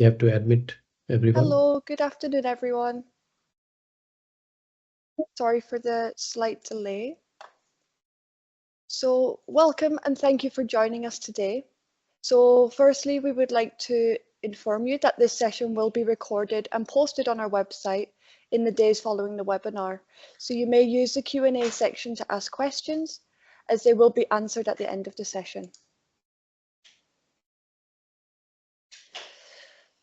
You have to admit everyone. Hello, good afternoon, everyone. Sorry for the slight delay. So welcome and thank you for joining us today. So firstly, we would like to inform you that this session will be recorded and posted on our website in the days following the webinar. So you may use the Q&A section to ask questions, as they will be answered at the end of the session.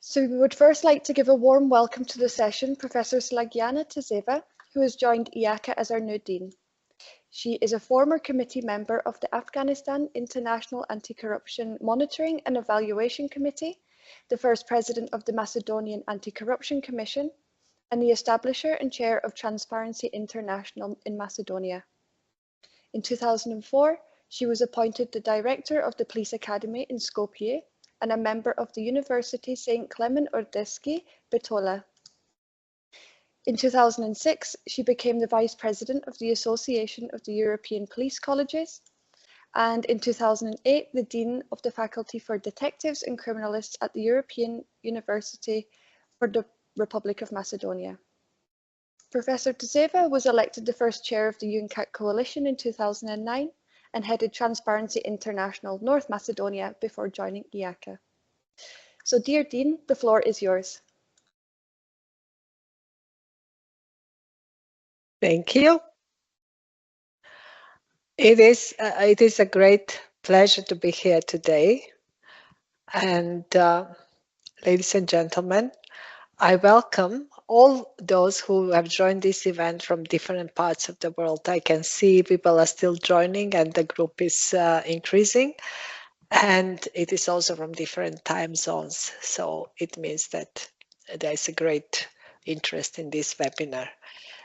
So we would first like to give a warm welcome to the session Professor Slagiana Tazeva, who has joined IACA as our new Dean. She is a former committee member of the Afghanistan International Anti-Corruption Monitoring and Evaluation Committee, the first president of the Macedonian Anti-Corruption Commission, and the establisher and chair of Transparency International in Macedonia. In 2004, she was appointed the director of the Police Academy in Skopje and a member of the University St. Clement Ordeski, Bitola. In 2006, she became the Vice President of the Association of the European Police Colleges, and in 2008, the Dean of the Faculty for Detectives and Criminalists at the European University for the Republic of Macedonia. Professor Tazeva was elected the first chair of the UNCAC Coalition in 2009 and headed Transparency International North Macedonia before joining IACA. So, dear Dean, the floor is yours. Thank you. It is a great pleasure to be here today. And ladies and gentlemen, I welcome all those who have joined this event from different parts of the world. I can see people are still joining and the group is increasing. And it is also from different time zones. So it means that there's a great interest in this webinar.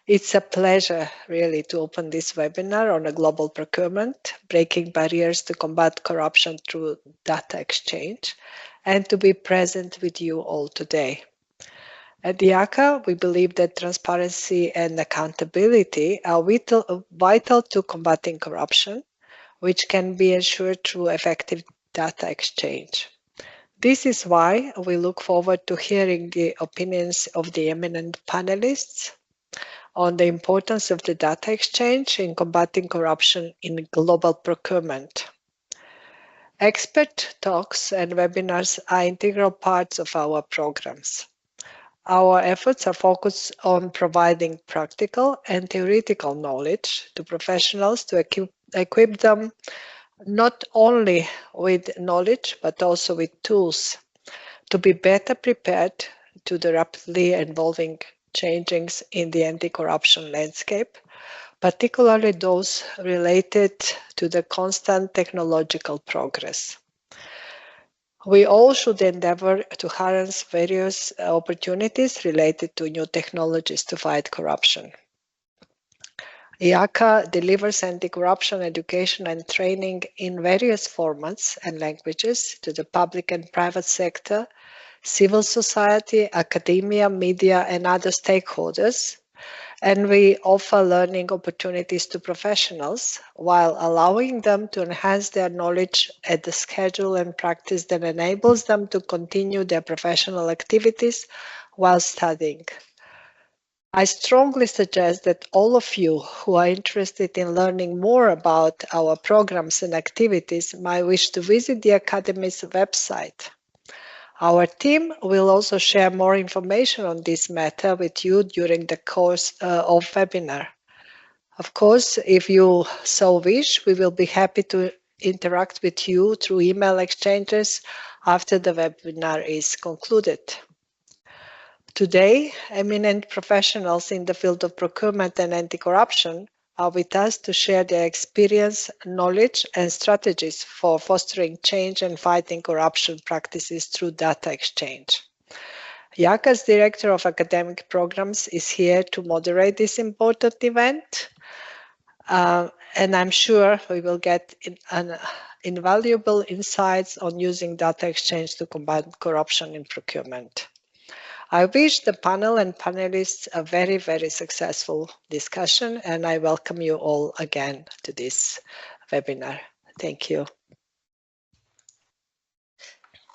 It's a pleasure really to open this webinar on a global procurement, breaking barriers to combat corruption through data exchange, and to be present with you all today. At the IACA, we believe that transparency and accountability are vital to combating corruption, which can be ensured through effective data exchange. This is why we look forward to hearing the opinions of the eminent panelists on the importance of the data exchange in combating corruption in global procurement. Expert talks and webinars are integral parts of our programs. Our efforts are focused on providing practical and theoretical knowledge to professionals to equip them not only with knowledge, but also with tools to be better prepared to the rapidly evolving changes in the anti-corruption landscape, particularly those related to the constant technological progress. We all should endeavor to harness various opportunities related to new technologies to fight corruption. IACA delivers anti-corruption education and training in various formats and languages to the public and private sector, civil society, academia, media, and other stakeholders. And we offer learning opportunities to professionals while allowing them to enhance their knowledge at the schedule and practice that enables them to continue their professional activities while studying. I strongly suggest that all of you who are interested in learning more about our programs and activities might wish to visit the Academy's website. Our team will also share more information on this matter with you during the course of webinar. Of course, if you so wish, we will be happy to interact with you through email exchanges after the webinar is concluded. Today, eminent professionals in the field of procurement and anti-corruption are with us to share their experience, knowledge, and strategies for fostering change and fighting corruption practices through data exchange. IACA's Director of Academic Programs is here to moderate this important event, and I'm sure we will get invaluable insights on using data exchange to combat corruption in procurement. I wish the panel and panelists a very, very successful discussion, and I welcome you all again to this webinar. Thank you.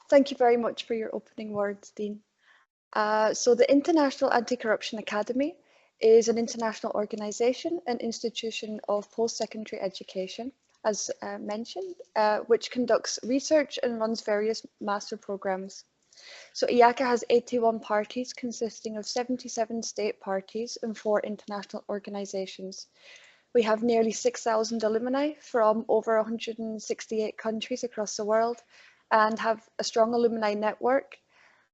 Thank you very much for your opening words, Dean. So the International Anti-Corruption Academy is an international organisation and institution of post-secondary education, as mentioned, which conducts research and runs various master programmes. So IACA has 81 parties consisting of 77 state parties and 4 international organisations. We have nearly 6,000 alumni from over 168 countries across the world and have a strong alumni network.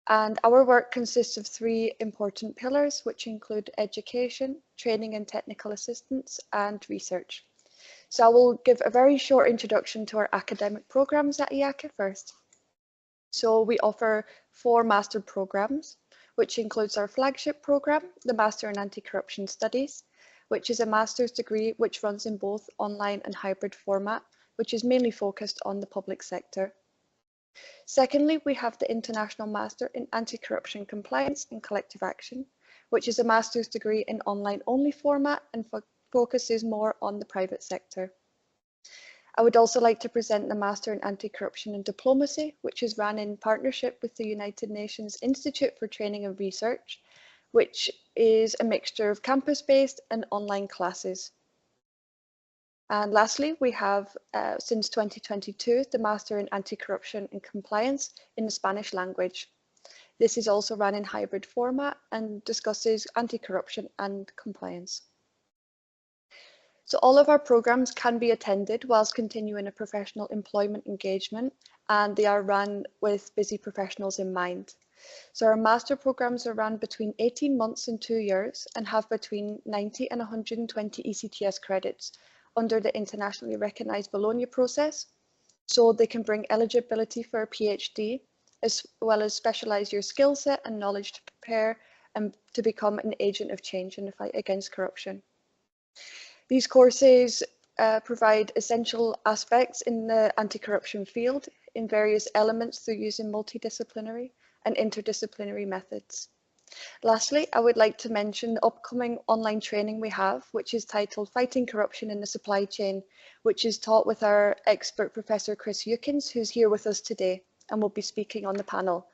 And our work consists of 3 important pillars, which include education, training and technical assistance, and research. So I will give a very short introduction to our academic programmes at IACA first. So we offer 4 master programmes, which includes our flagship programme, the Master in Anti-Corruption Studies, which is a master's degree which runs in both online and hybrid format, which is mainly focused on the public sector. Secondly, we have the International Master in Anti-Corruption Compliance and Collective Action, which is a master's degree in online-only format and focuses more on the private sector. I would also like to present the Master in Anti-Corruption and Diplomacy, which is run in partnership with the United Nations Institute for Training and Research, which is a mixture of campus-based and online classes. And lastly, we have, since 2022, the Master in Anti-Corruption and Compliance in the Spanish language. This is also run in hybrid format and discusses anti-corruption and compliance. So all of our programs can be attended whilst continuing a professional employment engagement, and they are run with busy professionals in mind. So our master programs are run between 18 months and 2 years and have between 90 and 120 ECTS credits under the internationally recognised Bologna process. So they can bring eligibility for a PhD, as well as specialise your skill set and knowledge to prepare and to become an agent of change in the fight against corruption. These courses provide essential aspects in the anti-corruption field in various elements through using multidisciplinary and interdisciplinary methods. Lastly, I would like to mention the upcoming online training we have, which is titled Fighting Corruption in the Supply Chain, which is taught with our expert Professor Chris Eukins, who's here with us today and will be speaking on the panel.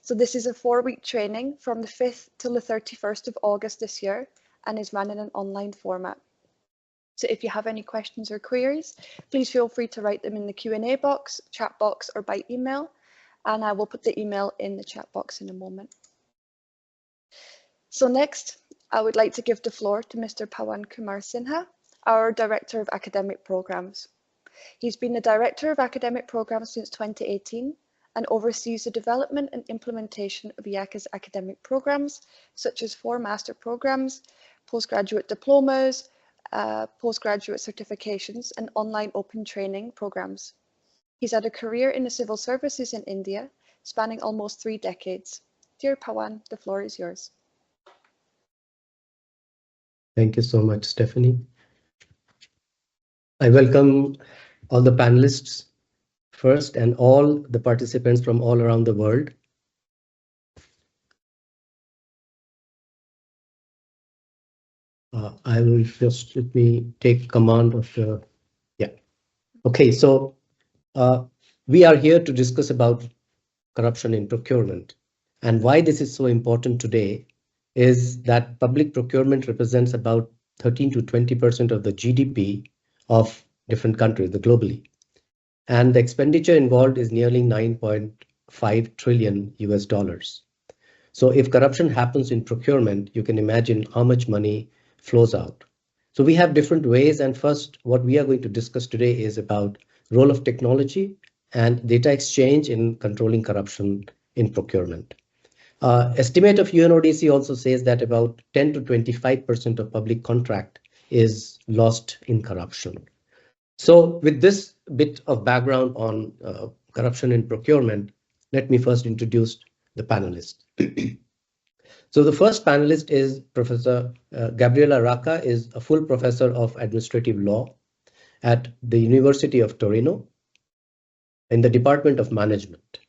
So this is a 4-week training from the 5th till the 31st of August this year and is run in an online format. So if you have any questions or queries, please feel free to write them in the Q&A box, chat box, or by email, and I will put the email in the chat box in a moment. So next, I would like to give the floor to Mr. Pawan Kumar Sinha, our Director of Academic Programmes. He's been the Director of Academic Programmes since 2018 and oversees the development and implementation of IACA's academic programmes, such as 4 master programmes, postgraduate diplomas, postgraduate certifications, and online open training programmes. He's had a career in the civil services in India, spanning almost 3 decades. Dear Pawan, the floor is yours. Thank you so much, Stephanie. I welcome all the panelists first and all the participants from all around the world. I will just, let me take command of the, yeah. Okay, so we are here to discuss about corruption in procurement. And why this is so important today is that public procurement represents about 13 to 20% of the GDP of different countries globally. And the expenditure involved is nearly 9.5 trillion US dollars. So if corruption happens in procurement, you can imagine how much money flows out. So we have different ways. And first, what we are going to discuss today is about role of technology and data exchange in controlling corruption in procurement. Estimate of UNODC also says that about 10 to 25% of public contract is lost in corruption. So with this bit of background on corruption in procurement, let me first introduce the panelists. So the first panelist is Professor Gabriela Racca, is a full professor of administrative law at the University of Torino in the Department of Management.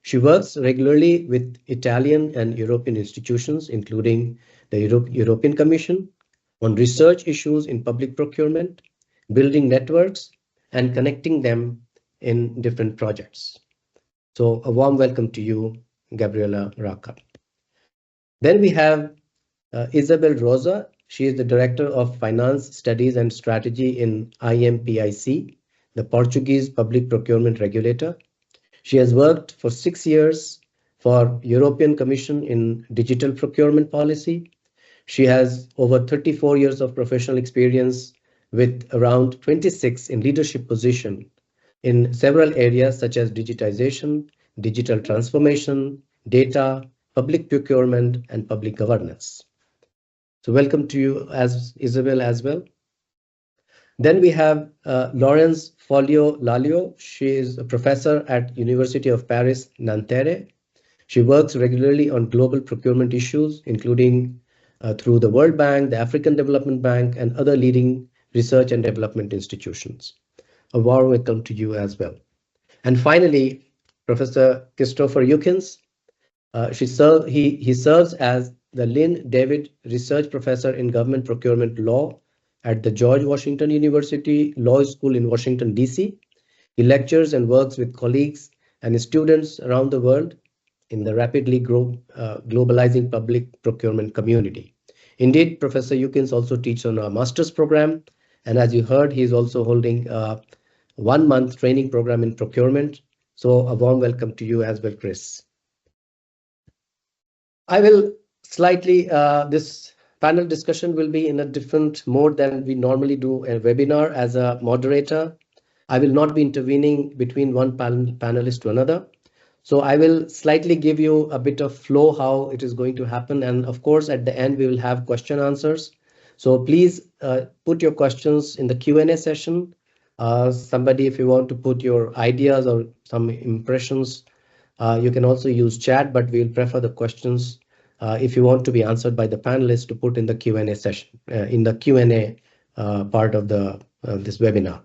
She works regularly with Italian and European institutions, including the European Commission, on research issues in public procurement, building networks, and connecting them in different projects. So a warm welcome to you, Gabriela Racca. Then we have Isabel Rosa. She is the Director of Finance Studies and Strategy in IMPIC, the Portuguese Public Procurement Regulator. She has worked for 6 years for European Commission in digital procurement policy. She has over 34 years of professional experience with around 26 in leadership position in several areas such as digitization, digital transformation, data, public procurement, and public governance. So welcome to you as Isabel as well. Then we have Laurence Folio Lalio. She is a professor at University of Paris, Nanterre. She works regularly on global procurement issues, including through the World Bank, the African Development Bank, and other leading research and development institutions. A warm welcome to you as well. And finally, Professor Christopher Eukins. He serves as the Lynn David Research Professor in Government Procurement Law at the George Washington University Law School in Washington, D.C. He lectures and works with colleagues and students around the world in the rapidly globalizing public procurement community. Indeed, Professor Eukins also teaches on our master's program. And as you heard, he is also holding a 1-month training program in procurement. So a warm welcome to you as well, Chris. I will slightly, this panel discussion will be in a different mode than we normally do a webinar. As a moderator, I will not be intervening between one panelist to another. So I will slightly give you a bit of flow how it is going to happen. And of course, at the end, we will have question answers. So please put your questions in the Q&A session. Somebody, if you want to put your ideas or some impressions, you can also use chat, but we'll prefer the questions if you want to be answered by the panelists to put in the Q&A session, in the Q&A part of this webinar.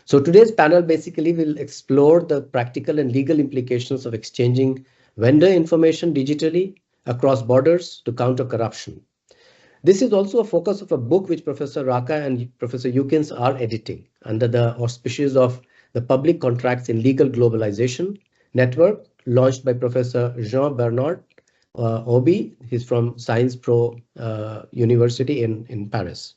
So today's panel basically will explore the practical and legal implications of exchanging vendor information digitally across borders to counter corruption. This is also a focus of a book which Professor Racca and Professor Eukins are editing under the auspices of the Public Contracts in Legal Globalization Network, launched by Professor Jean-Bernard Obi. He's from Sciences Po University in Paris.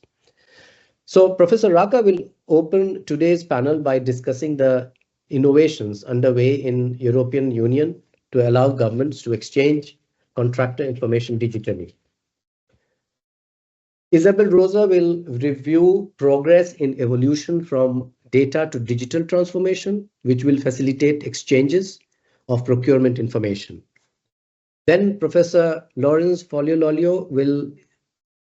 So Professor Racca will open today's panel by discussing the innovations underway in European Union to allow governments to exchange contractor information digitally. Isabel Rosa will review progress in evolution from data to digital transformation, which will facilitate exchanges of procurement information. Then Professor Laurence Folio Lalio will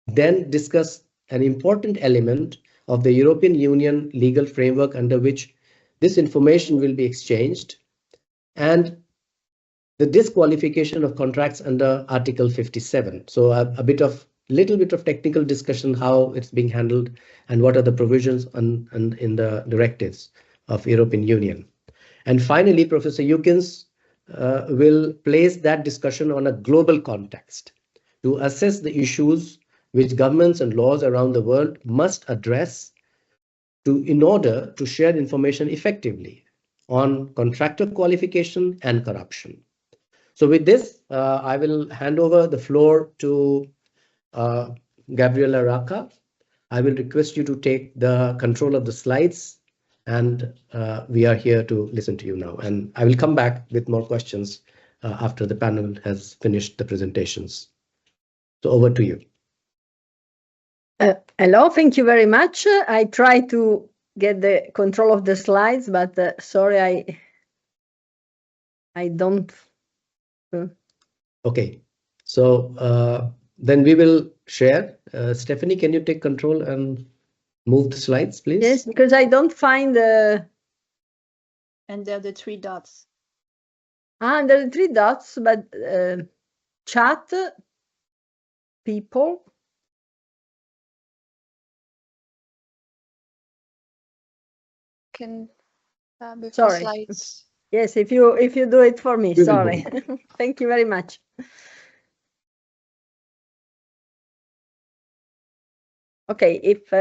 then discuss an important element of the European Union legal framework under which this information will be exchanged, and the disqualification of contracts under Article 57. So little bit of technical discussion how it's being handled and what are the provisions in the directives of European Union. And finally, Professor Eukins will place that discussion on a global context to assess the issues which governments and laws around the world must address in order to share information effectively on contractor qualification and corruption. So with this, I will hand over the floor to Gabriela Racca. I will request you to take the control of the slides, and we are here to listen to you now. And I will come back with more questions after the panel has finished the presentations. So over to you. Hello, thank you very much. I try to get the control of the slides, but sorry, I don't. Okay, so then we will share. Stephanie, can you take control and move the slides, please? Yes, because I don't find the. And there are the 3 dots. There are 3 dots, but chat, people. Can move Sorry. the slides. Yes, if you do it for me, sorry. Thank you very much. Okay, if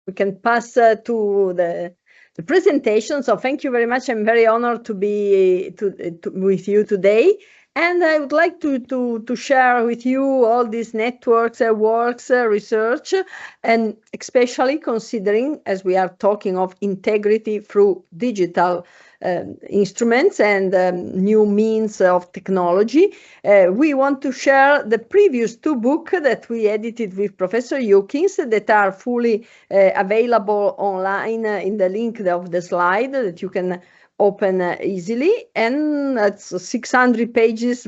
we can pass to the presentation. So thank you very much. I'm very honored to be with you today. And I would like to share with you all these networks, works, research, and especially considering, as we are talking of integrity through digital instruments and new means of technology. We want to share the previous two books that we edited with Professor Hawkins that are fully available online in the link of the slide that you can open easily, and it's 600 pages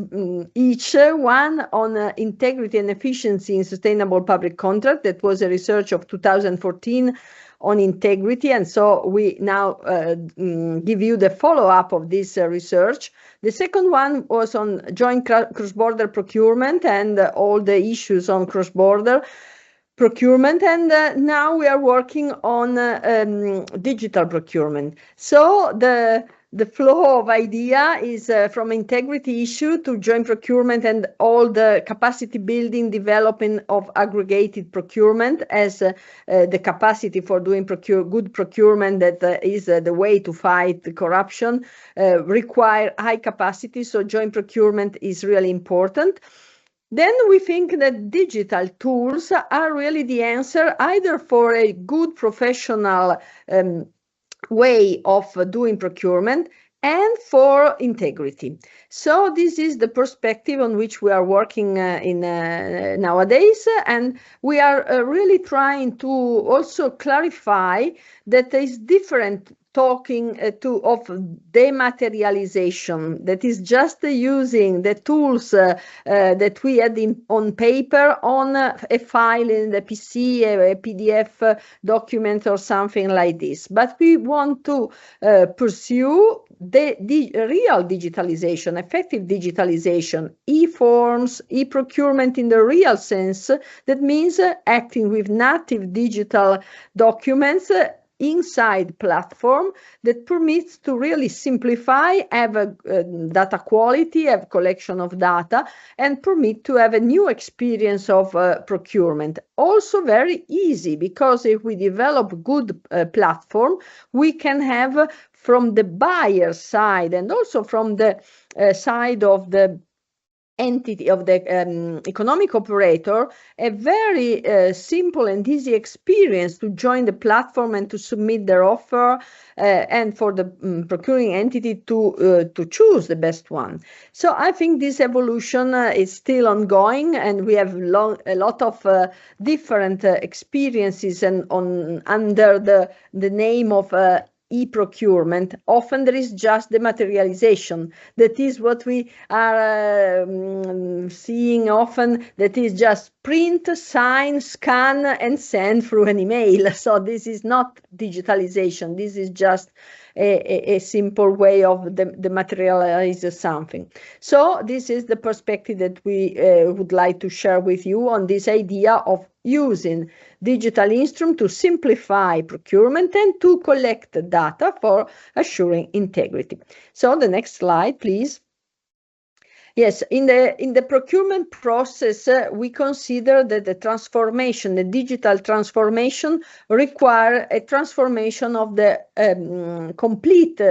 each one on integrity and efficiency in sustainable public contract. That was a research of 2014 on integrity, and so we now give you the follow-up of this research. The second one was on joint cross-border procurement and all the issues on cross-border procurement, and now we are working on digital procurement. So the flow of idea is from integrity issue to joint procurement and all the capacity building, developing of aggregated procurement as the capacity for doing good procurement that is the way to fight the corruption, require high capacity, so joint procurement is really important. Then we think that digital tools are really the answer either for a good professional way of doing procurement and for integrity. So this is the perspective on which we are working nowadays, and we are really trying to also clarify that there is different talking of dematerialization, that is just using the tools that we had on paper on a file in the PC, a PDF document or something like this. But we want to pursue the real digitalization, effective digitalization, e-forms, e-procurement in the real sense. That means acting with native digital documents inside platform that permits to really simplify, have a data quality, have collection of data, and permit to have a new experience of procurement. Also very easy, because if we develop good platform, we can have from the buyer side and also from the side of the entity of the economic operator, a very simple and easy experience to join the platform and to submit their offer, and for the procuring entity to choose the best one. So I think this evolution is still ongoing, and we have a lot of different experiences and under the name of e-procurement. Often there is just the materialization. That is what we are seeing often, that is just print, sign, scan, and send through an email. So this is not digitalization. This is just a simple way of dematerialize something. So this is the perspective that we would like to share with you on this idea of using digital instrument to simplify procurement and to collect data for assuring integrity. So the next slide, please. Yes, in the procurement process, we consider that the transformation, the digital transformation, require a transformation of the complete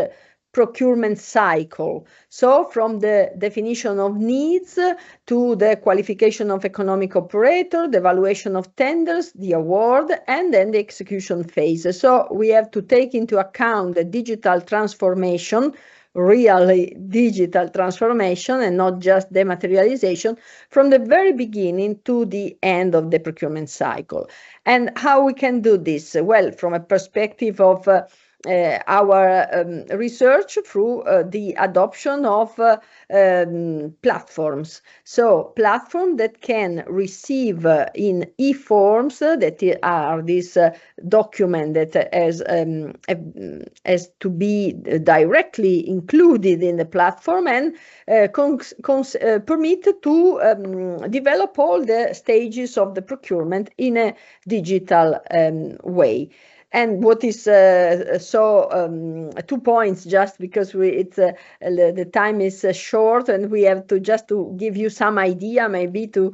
procurement cycle. So from the definition of needs to the qualification of economic operator, the evaluation of tenders, the award, and then the execution phase. So we have to take into account the digital transformation, really digital transformation, and not just dematerialization, from the very beginning to the end of the procurement cycle. And how we can do this? Well, from a perspective of our research through the adoption of platforms. So platforms that can receive in e-forms, that are this document that has to be directly included in the platform, and permit to develop all the stages of the procurement in a digital way. And what is 2 points, just because the time is short, and we have to just to give you some idea, maybe to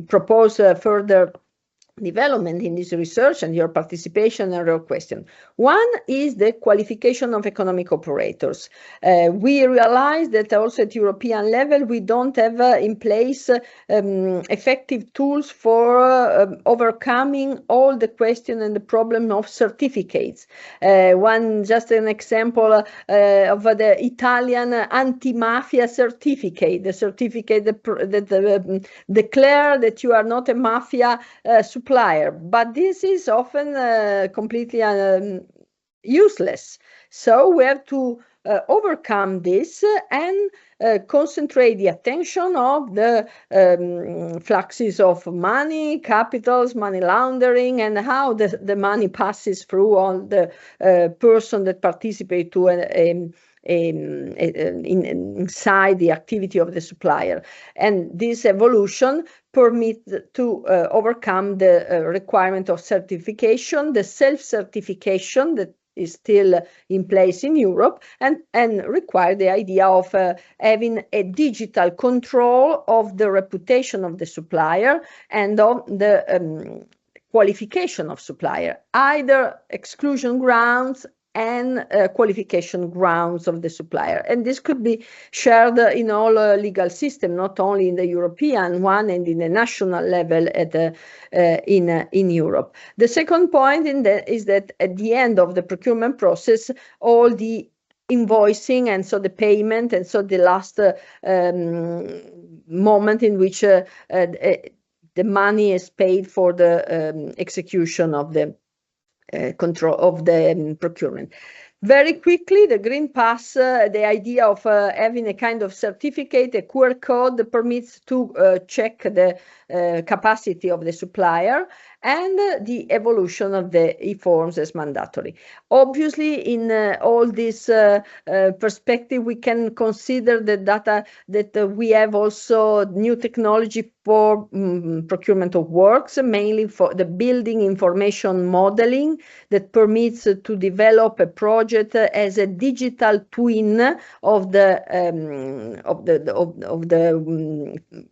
propose further development in this research and your participation and your question. One is the qualification of economic operators. We realize that also at European level, we don't have in place effective tools for overcoming all the question and the problem of certificates. Just an example of the Italian anti-mafia certificate, the certificate that declare that you are not a mafia supplier, but this is often completely useless. So we have to overcome this and concentrate the attention of the fluxes of money, capitals, money laundering, and how the money passes through all the person that participate to inside the activity of the supplier. And this evolution permits to overcome the requirement of certification, the self-certification that is still in place in Europe, and require the idea of having a digital control of the reputation of the supplier and of the qualification of supplier, either exclusion grounds and qualification grounds of the supplier. And this could be shared in all legal system, not only in the European one and in the national level in Europe. The second point is that at the end of the procurement process, all the invoicing and so the payment and so the last moment in which the money is paid for the execution of the control of the procurement. Very quickly, the Green Pass, the idea of having a kind of certificate, a QR code that permits to check the capacity of the supplier and the evolution of the e-forms as mandatory. Obviously, in all this perspective, we can consider the data that we have also new technology for procurement of works, mainly for the building information modeling that permits to develop a project as a digital twin of the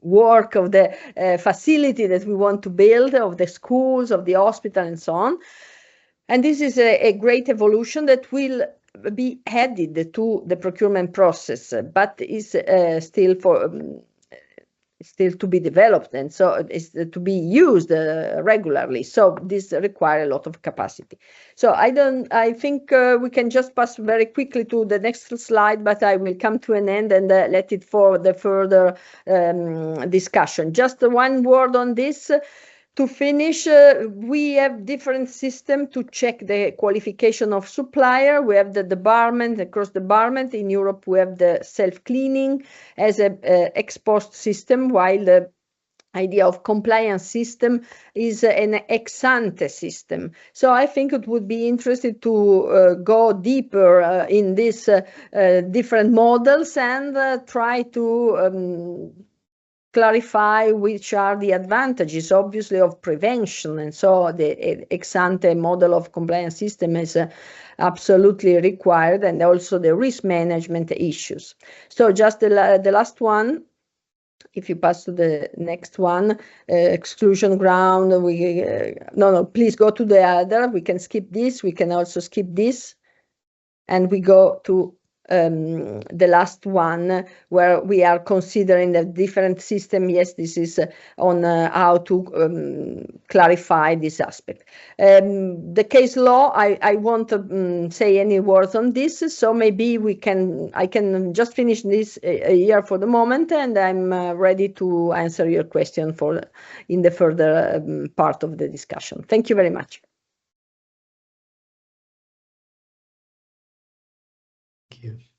work of the facility that we want to build, of the schools, of the hospital, and so on. And this is a great evolution that will be added to the procurement process, but is still to be developed, and so it's to be used regularly. So this requires a lot of capacity. So I think we can just pass very quickly to the next slide, but I will come to an end and let it for the further discussion. Just one word on this. To finish, we have different systems to check the qualification of supplier. We have the debarment, across debarment. In Europe, we have the self-cleaning as a ex-post system, while the idea of compliance system is an ex-ante system. So I think it would be interesting to go deeper in these different models and try to clarify which are the advantages, obviously, of prevention. And so the ex-ante model of compliance system is absolutely required, and also the risk management issues. So just the last one, if you pass to the next one, exclusion ground, no, please go to the other. We can skip this. We can also skip this. And we go to the last one, where we are considering the different system. Yes, this is on how to clarify this aspect. The case law, I won't say any words on this, so maybe I can just finish this here for the moment, and I'm ready to answer your question in the further part of the discussion. Thank you very much.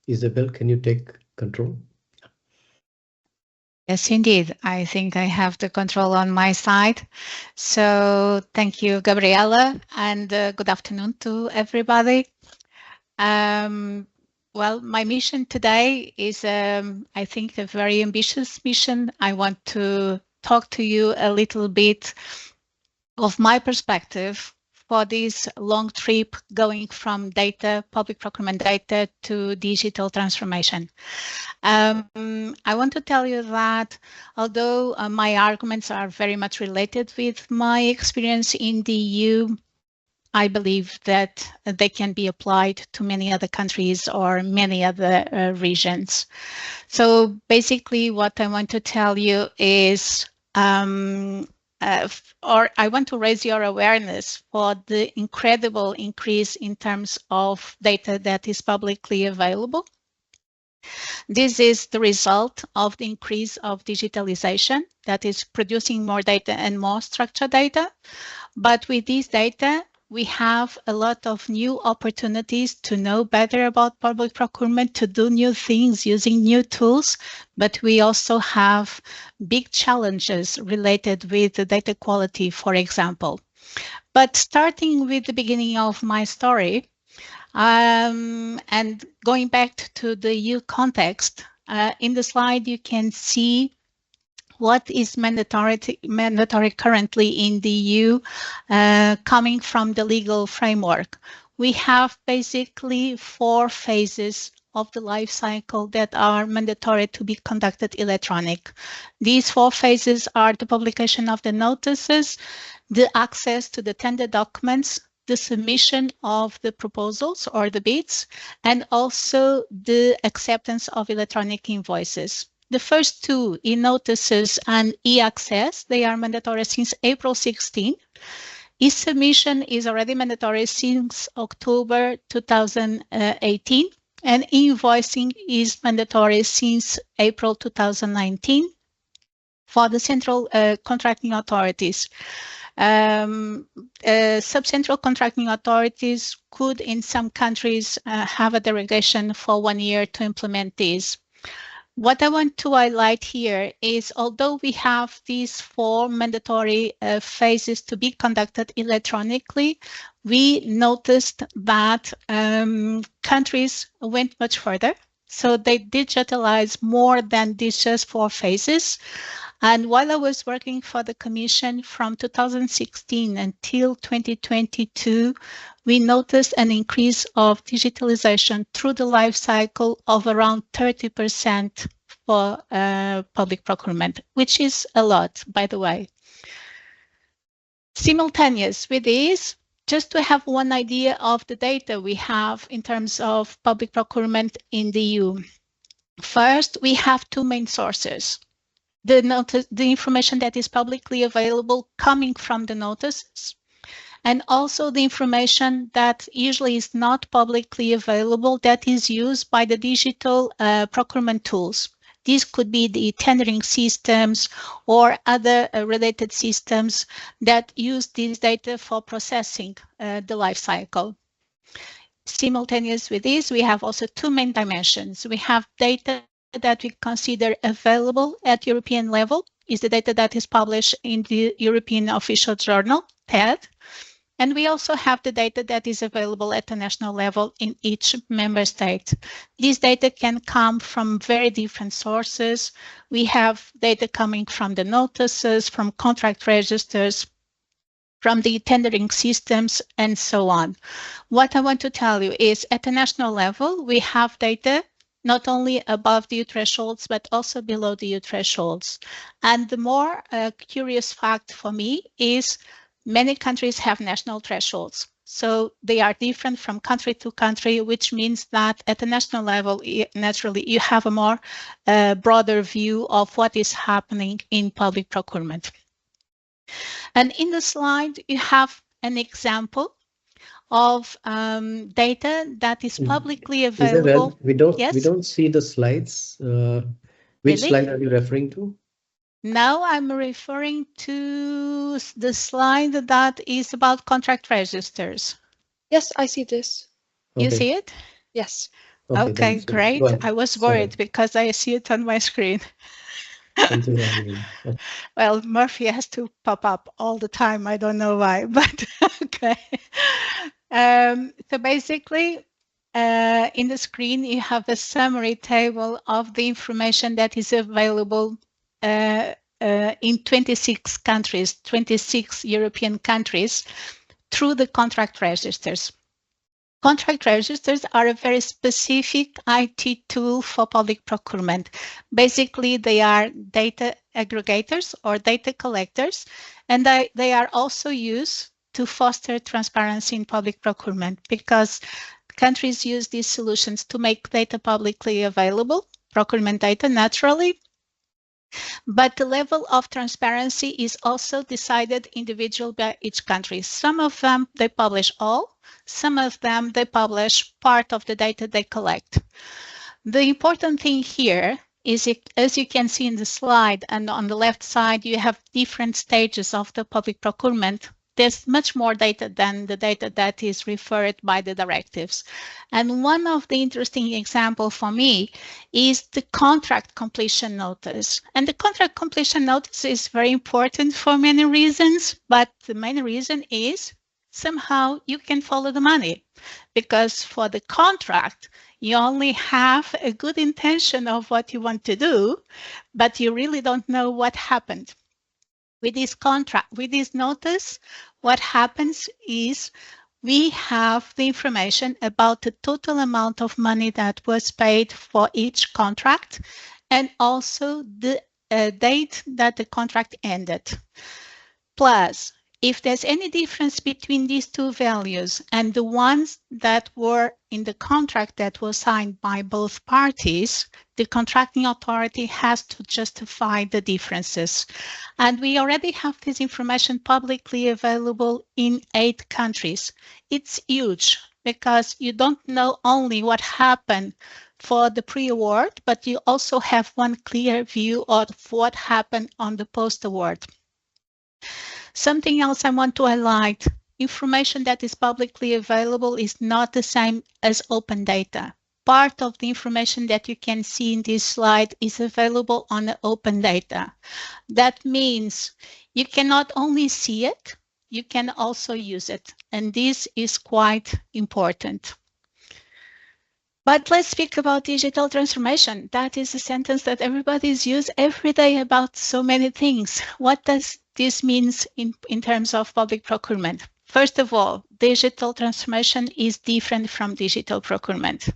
Isabel, can you take control? Yes, indeed. I think I have the control on my side. So thank you, Gabriella, and good afternoon to everybody. Well, my mission today is, I think, a very ambitious mission. I want to talk to you a little bit of my perspective for this long trip going from data, public procurement data, to digital transformation. I want to tell you that although my arguments are very much related with my experience in the EU, I believe that they can be applied to many other countries or many other regions. So basically what I want to tell you is, or I want to raise your awareness for the incredible increase in terms of data that is publicly available. This is the result of the increase of digitalization that is producing more data and more structured data. But with this data, we have a lot of new opportunities to know better about public procurement, to do new things using new tools, but we also have big challenges related with the data quality, for example. But starting with the beginning of my story, and going back to the EU context, in the slide you can see what is mandatory currently in the EU coming from the legal framework. We have basically 4 phases of the life cycle that are mandatory to be conducted electronic. These 4 phases are the publication of the notices, the access to the tender documents, the submission of the proposals or the bids, and also the acceptance of electronic invoices. The first 2, e-notices and e-access, they are mandatory since April 16. E-submission is already mandatory since October 2018, and invoicing is mandatory since April 2019 for the central contracting authorities. Subcentral contracting authorities could, in some countries, have a derogation for 1 year to implement these. What I want to highlight here is, although we have these 4 mandatory phases to be conducted electronically, we noticed that countries went much further. So they digitalized more than these just 4 phases. And while I was working for the Commission from 2016 until 2022, we noticed an increase of digitalization through the life cycle of around 30% for public procurement, which is a lot, by the way. Simultaneous with this, just to have one idea of the data we have in terms of public procurement in the EU. First, we have 2 main sources. The information that is publicly available coming from the notices, and also the information that usually is not publicly available that is used by the digital procurement tools. These could be the tendering systems or other related systems that use this data for processing the life cycle. Simultaneous with this, we have also 2 main dimensions. We have data that we consider available at European level, is the data that is published in the European Official Journal, TED. And we also have the data that is available at the national level in each member state. These data can come from very different sources. We have data coming from the notices, from contract registers, from the tendering systems, and so on. What I want to tell you is, at the national level, we have data not only above the EU thresholds, but also below the EU thresholds. And the more curious fact for me is many countries have national thresholds. So they are different from country to country, which means that at the national level, naturally, you have a more broader view of what is happening in public procurement. And in the slide, you have an example of data that is publicly available. Isabel, we don't see the slides. Which Really? slide are you referring to? Now I'm referring to the slide that is about contract registers. Yes, I see this. You Okay. see it? Yes. Okay, then, great. go ahead. I was Sorry. worried because I see it on my screen. Something wrong. Well, Murphy has to pop up all the time. I don't know why, but okay. So basically, in the screen, you have a summary table of the information that is available in 26 countries, 26 European countries, through the contract registers. Contract registers are a very specific IT tool for public procurement. Basically, they are data aggregators or data collectors, and they are also used to foster transparency in public procurement, because countries use these solutions to make data publicly available, procurement data naturally, but the level of transparency is also decided individually by each country. Some of them, they publish all. Some of them, they publish part of the data they collect. The important thing here is, as you can see in the slide, and on the left side, you have different stages of the public procurement. There's much more data than the data that is referred by the directives. And one of the interesting examples for me is the contract completion notice. And the contract completion notice is very important for many reasons, but the main reason is somehow you can follow the money, because for the contract, you only have a good intention of what you want to do, but you really don't know what happened. With this contract, with this notice, what happens is we have the information about the total amount of money that was paid for each contract, and also the date that the contract ended. Plus, if there's any difference between these two values and the ones that were in the contract that was signed by both parties, the contracting authority has to justify the differences. And we already have this information publicly available in 8 countries. It's huge, because you don't know only what happened for the pre-award, but you also have one clear view of what happened on the post-award. Something else I want to highlight, information that is publicly available is not the same as open data. Part of the information that you can see in this slide is available on the open data. That means you cannot only see it, you can also use it. And this is quite important. But let's speak about digital transformation. That is a sentence that everybody's used every day about so many things. What does this mean in terms of public procurement? First of all, digital transformation is different from digital procurement.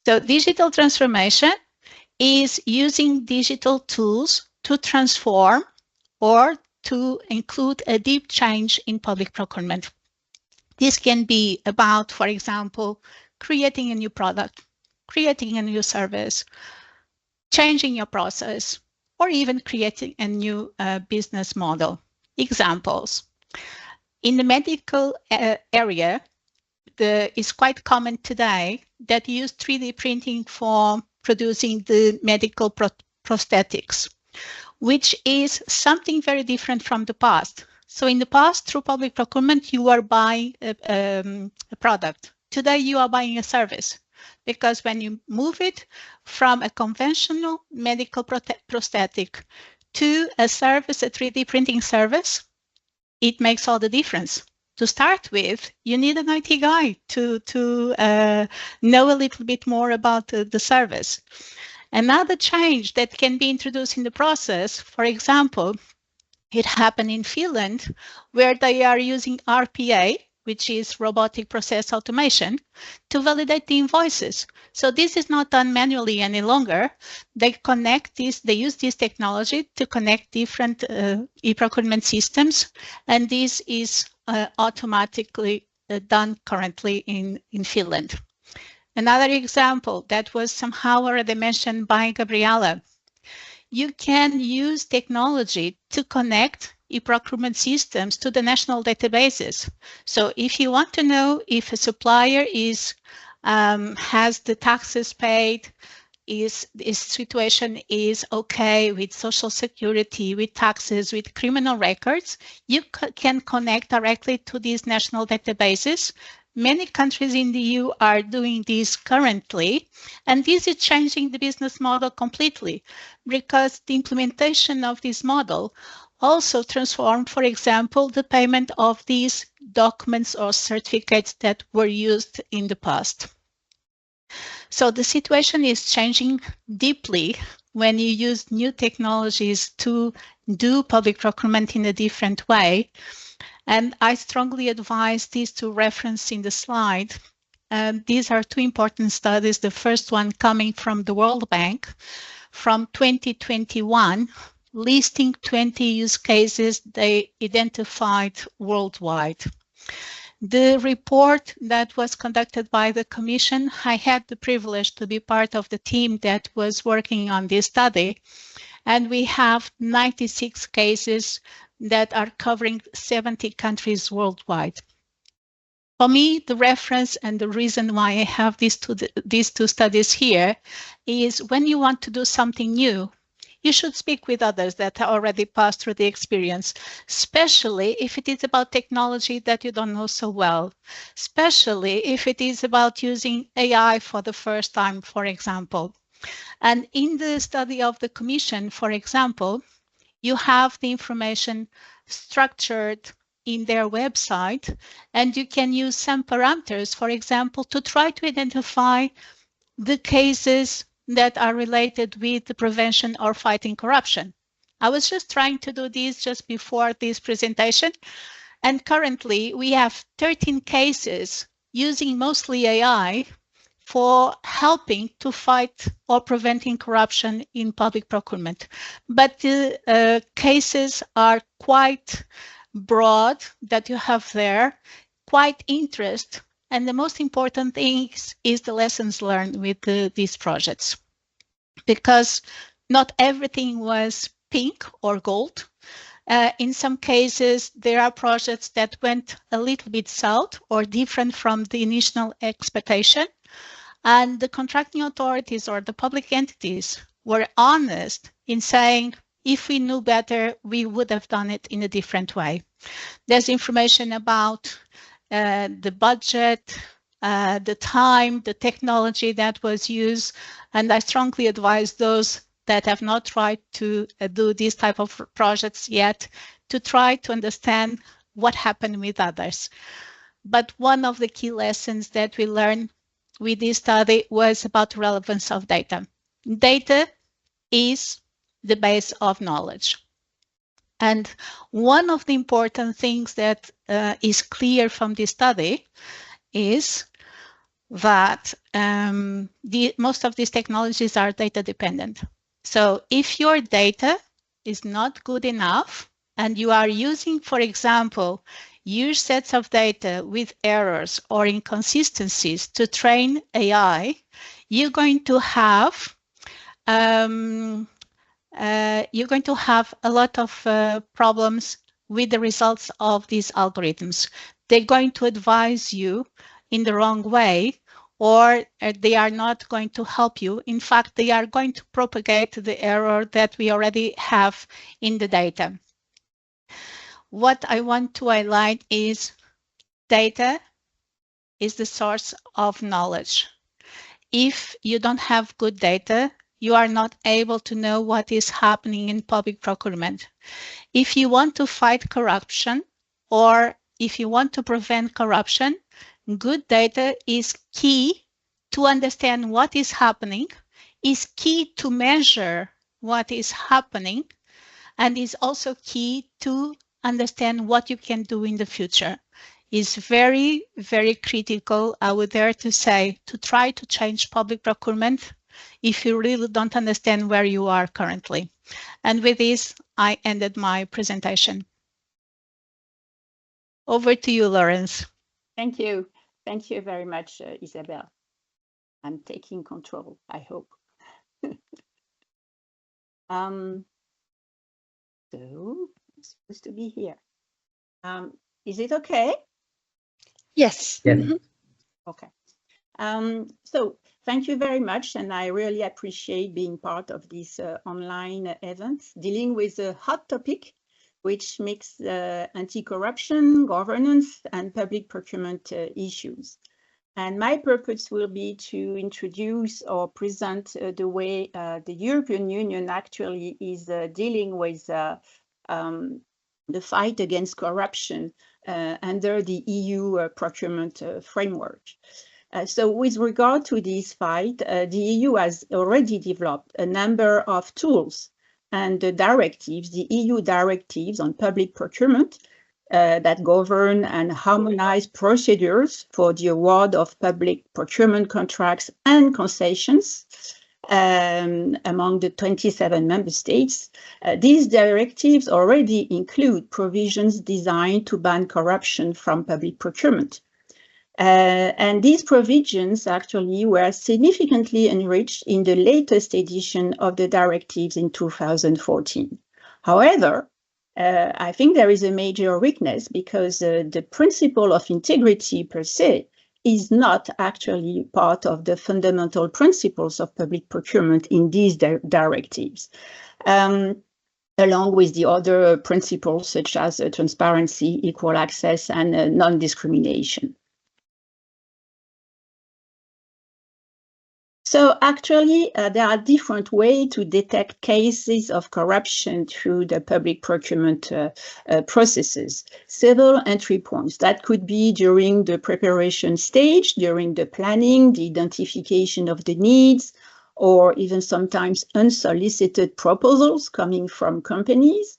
So digital transformation is using digital tools to transform or to include a deep change in public procurement. This can be about, for example, creating a new product, creating a new service, changing your process, or even creating a new business model. Examples. In the medical area, it's quite common today that you use 3D printing for producing the medical prosthetics, which is something very different from the past. So in the past, through public procurement, you are buying a product. Today, you are buying a service, because when you move it from a conventional medical prosthetic to a service, a 3D printing service, it makes all the difference. To start with, you need an IT guy to know a little bit more about the service. Another change that can be introduced in the process, for example, it happened in Finland, where they are using RPA, which is robotic process automation, to validate the invoices. So this is not done manually any longer. They use this technology to connect different e-procurement systems, and this is automatically done currently in Finland. Another example that was somehow already mentioned by Gabriela, you can use technology to connect e-procurement systems to the national databases. So if you want to know if a supplier has the taxes paid, his situation is okay with social security, with taxes, with criminal records, you can connect directly to these national databases. Many countries in the EU are doing this currently, and this is changing the business model completely, because the implementation of this model also transformed, for example, the payment of these documents or certificates that were used in the past. So the situation is changing deeply when you use new technologies to do public procurement in a different way. And I strongly advise these two references in the slide. These are two important studies. The first one coming from the World Bank from 2021, listing 20 use cases they identified worldwide. The report that was conducted by the Commission, I had the privilege to be part of the team that was working on this study, and we have 96 cases that are covering 70 countries worldwide. For me, the reference and the reason why I have these two studies here is when you want to do something new, you should speak with others that already passed through the experience, especially if it is about technology that you don't know so well, especially if it is about using AI for the first time, for example. And in the study of the Commission, for example, you have the information structured in their website, and you can use some parameters, for example, to try to identify the cases that are related with the prevention or fighting corruption. I was just trying to do this just before this presentation, and currently we have 13 cases using mostly AI for helping to fight or preventing corruption in public procurement. But the cases are quite broad that you have there, quite interesting. And the most important thing is the lessons learned with these projects, because not everything was pink or gold. In some cases, there are projects that went a little bit south or different from the initial expectation. And the contracting authorities or the public entities were honest in saying, if we knew better, we would have done it in a different way. There's information about the budget, the time, the technology that was used, and I strongly advise those that have not tried to do this type of projects yet to try to understand what happened with others. But one of the key lessons that we learned with this study was about the relevance of data. Data is the base of knowledge. And one of the important things that is clear from this study is that most of these technologies are data dependent. So if your data is not good enough and you are using, for example, huge sets of data with errors or inconsistencies to train AI, you're going to have a lot of problems with the results of these algorithms. They're going to advise you in the wrong way, or they are not going to help you. In fact, they are going to propagate the error that we already have in the data. What I want to highlight is data is the source of knowledge. If you don't have good data, you are not able to know what is happening in public procurement. If you want to fight corruption, or if you want to prevent corruption, good data is key to understand what is happening, is key to measure what is happening, and is also key to understand what you can do in the future. Is very, very critical, I would dare to say, to try to change public procurement if you really don't understand where you are currently. And with this, I ended my presentation. Over to you, Lawrence. Thank you. Thank you very much, Isabel. I'm taking control, I hope. So I'm supposed to be here. Is it okay? Yes. Yes. Mm-hmm. Okay. So thank you very much, and I really appreciate being part of this online event dealing with a hot topic, which makes anti-corruption, governance, and public procurement issues. And my purpose will be to introduce or present the way the European Union actually is dealing with the fight against corruption under the EU procurement framework. So with regard to this fight, the EU has already developed a number of tools and directives, the EU directives on public procurement, that govern and harmonize procedures for the award of public procurement contracts and concessions among the 27 member states. These directives already include provisions designed to ban corruption from public procurement. And these provisions actually were significantly enriched in the latest edition of the directives in 2014. However, I think there is a major weakness because the principle of integrity per se is not actually part of the fundamental principles of public procurement in these directives, along with the other principles such as transparency, equal access, and non-discrimination. So actually, there are different ways to detect cases of corruption through the public procurement processes. Several entry points that could be during the preparation stage, during the planning, the identification of the needs, or even sometimes unsolicited proposals coming from companies.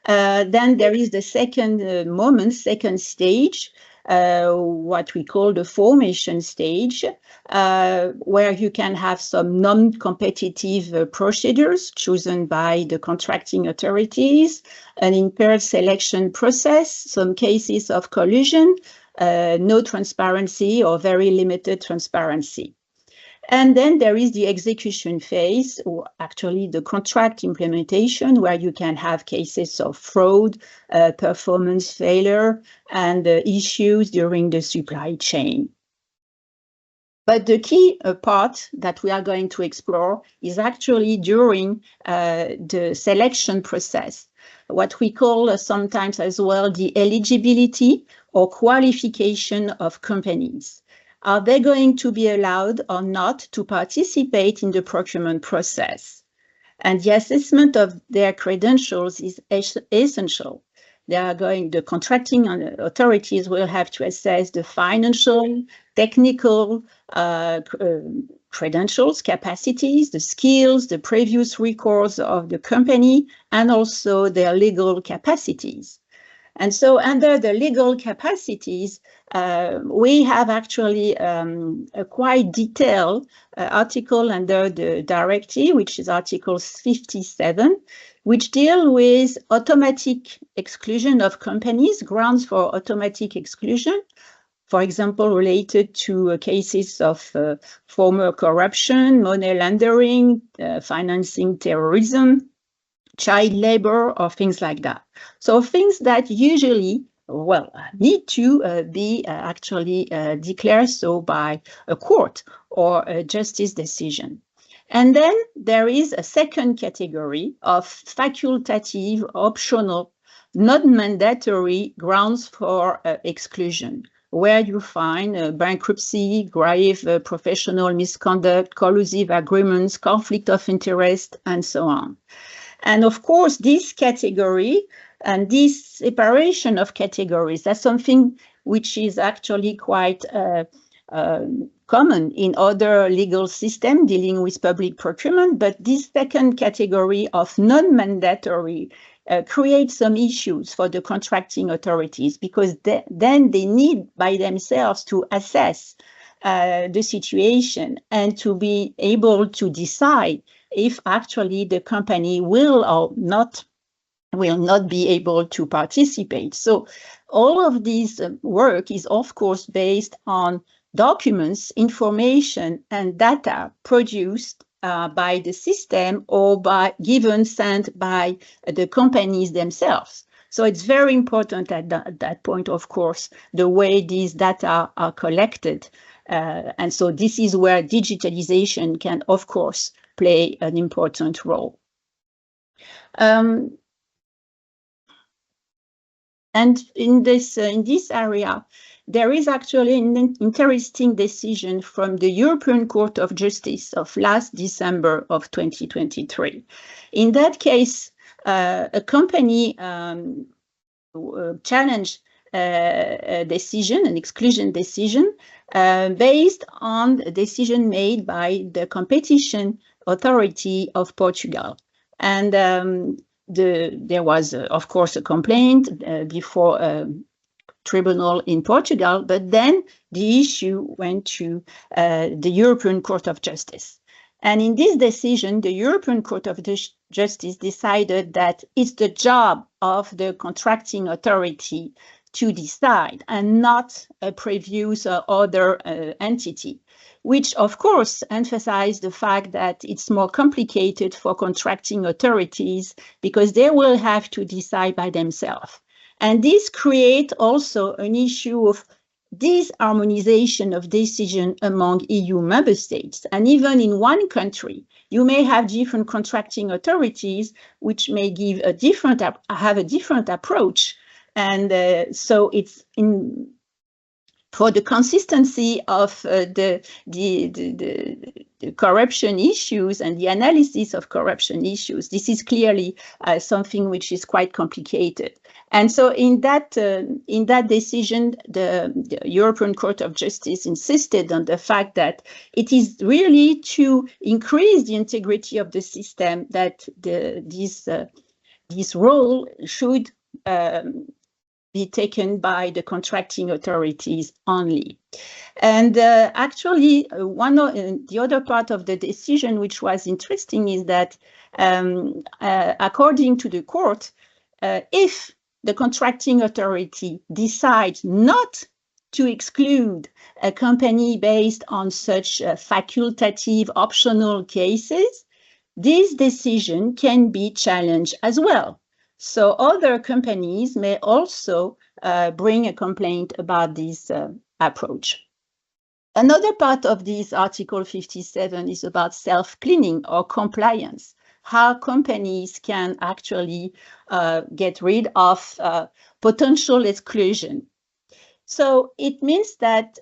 Then there is the second stage, what we call the formation stage, where you can have some non-competitive procedures chosen by the contracting authorities, an impaired selection process, some cases of collusion, no transparency or very limited transparency. And then there is the execution phase, or actually the contract implementation, where you can have cases of fraud, performance failure, and issues during the supply chain. But the key part that we are going to explore is actually during the selection process, what we call sometimes as well the eligibility or qualification of companies. Are they going to be allowed or not to participate in the procurement process? And the assessment of their credentials is essential. The contracting authorities will have to assess the financial, technical credentials, capacities, the skills, the previous records of the company, and also their legal capacities. And so under the legal capacities, we have actually a quite detailed article under the directive, which is Article 57, which deal with automatic exclusion of companies, grounds for automatic exclusion, for example, related to cases of former corruption, money laundering, financing terrorism, child labor, or things like that. So things that usually, well, need to be actually declared so by a court or a justice decision. And then there is a second category of facultative, optional, not mandatory grounds for exclusion, where you find bankruptcy, grave professional misconduct, collusive agreements, conflict of interest, and so on. And of course, this category and this separation of categories, that's something which is actually quite common in other legal systems dealing with public procurement. But this second category of non-mandatory creates some issues for the contracting authorities, because then they need by themselves to assess the situation and to be able to decide if actually the company will or not be able to participate. So all of this work is of course based on documents, information, and data produced by the system or sent by the companies themselves. So it's very important at that point, of course, the way these data are collected. And so this is where digitalization can, of course, play an important role. And in this area, there is actually an interesting decision from the European Court of Justice of last December of 2023. In that case, a company challenged a decision, an exclusion decision, based on a decision made by the competition authority of Portugal. And there was, of course, a complaint before a tribunal in Portugal, but then the issue went to the European Court of Justice. And in this decision, the European Court of Justice decided that it's the job of the contracting authority to decide and not a previous other entity, which of course emphasized the fact that it's more complicated for contracting authorities because they will have to decide by themselves. And this creates also an issue of disharmonization of decision among EU member states. And even in one country, you may have different contracting authorities, which may give a different approach. And so it's for the consistency of the corruption issues and the analysis of corruption issues. This is clearly something which is quite complicated. And so in that decision, the European Court of Justice insisted on the fact that it is really to increase the integrity of the system that this role should be taken by the contracting authorities only. And actually, the other part of the decision which was interesting is that according to the court, if the contracting authority decides not to exclude a company based on such facultative optional cases, this decision can be challenged as well. So other companies may also bring a complaint about this approach. Another part of this Article 57 is about self-cleaning or compliance, how companies can actually get rid of potential exclusion. So it means that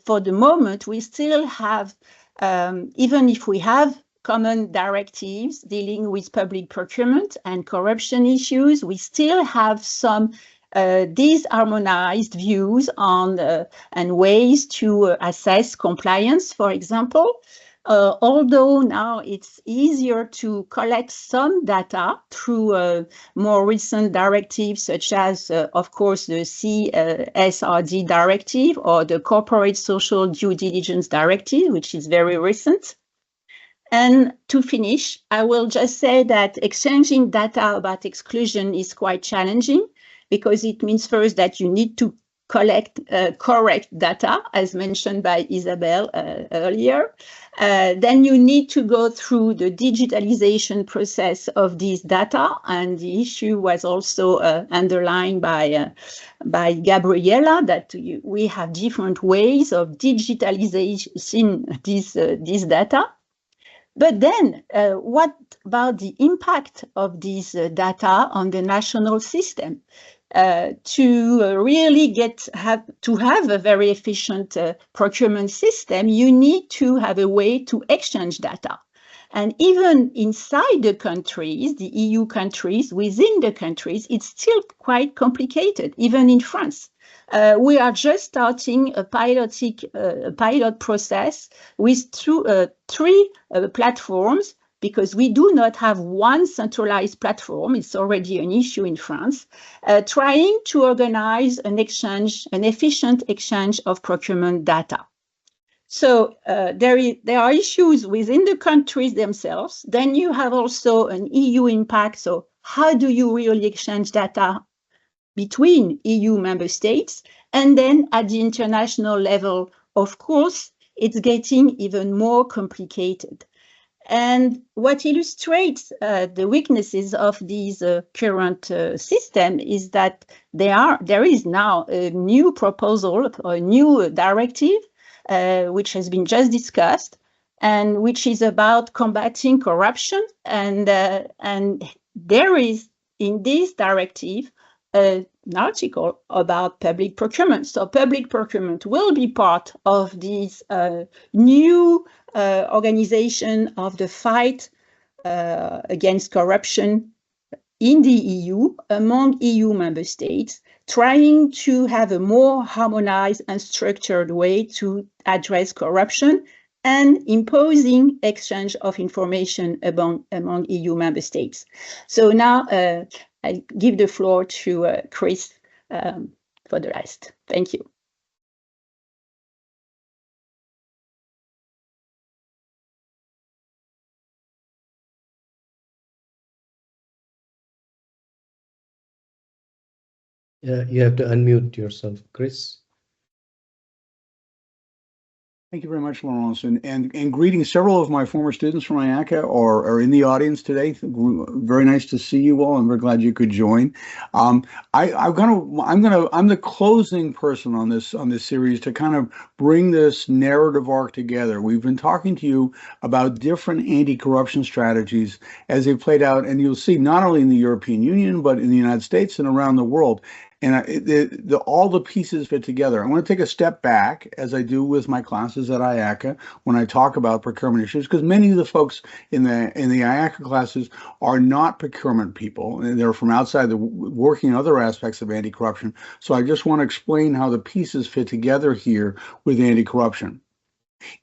for the moment, we still have, even if we have common directives dealing with public procurement and corruption issues, we still have some disharmonized views on and ways to assess compliance, for example. Although now it's easier to collect some data through more recent directives, such as, of course, the CSRD directive or the Corporate Social Due Diligence Directive, which is very recent. And to finish, I will just say that exchanging data about exclusion is quite challenging because it means first that you need to collect correct data, as mentioned by Isabel earlier. Then you need to go through the digitalization process of this data, and the issue was also underlined by Gabriela, that we have different ways of digitalizing this data. But then, what about the impact of this data on the national system? To really have a very efficient procurement system, you need to have a way to exchange data. And even inside the countries, the EU countries, within the countries, it's still quite complicated, even in France. We are just starting a pilot process with three platforms, because we do not have one centralized platform. It's already an issue in France, trying to organize an efficient exchange of procurement data. So there are issues within the countries themselves. Then you have also an EU impact. So how do you really exchange data between EU member states? And then at the international level, of course, it's getting even more complicated. And what illustrates the weaknesses of this current system is that there is now a new proposal, a new directive, which has been just discussed, and which is about combating corruption. And there is in this directive an article about public procurement. So public procurement will be part of this new organization of the fight against corruption in the EU, among EU member states, trying to have a more harmonized and structured way to address corruption and imposing exchange of information among EU member states. So now I give the floor to Chris for the rest. Thank you. You have to unmute yourself, Chris. Thank you very much, Laurence, and greetings. Several of my former students from IACA are in the audience today. Very nice to see you all. I'm very glad you could join. I'm the closing person on this series to kind of bring this narrative arc together. We've been talking to you about different anti-corruption strategies as they played out, and you'll see not only in the European Union but in the United States and around the world. And all the pieces fit together. I want to take a step back, as I do with my classes at IACA, when I talk about procurement issues, because many of the folks in the IACA classes are not procurement people, and they're from outside the working in other aspects of anti-corruption. So I just want to explain how the pieces fit together here with anti-corruption.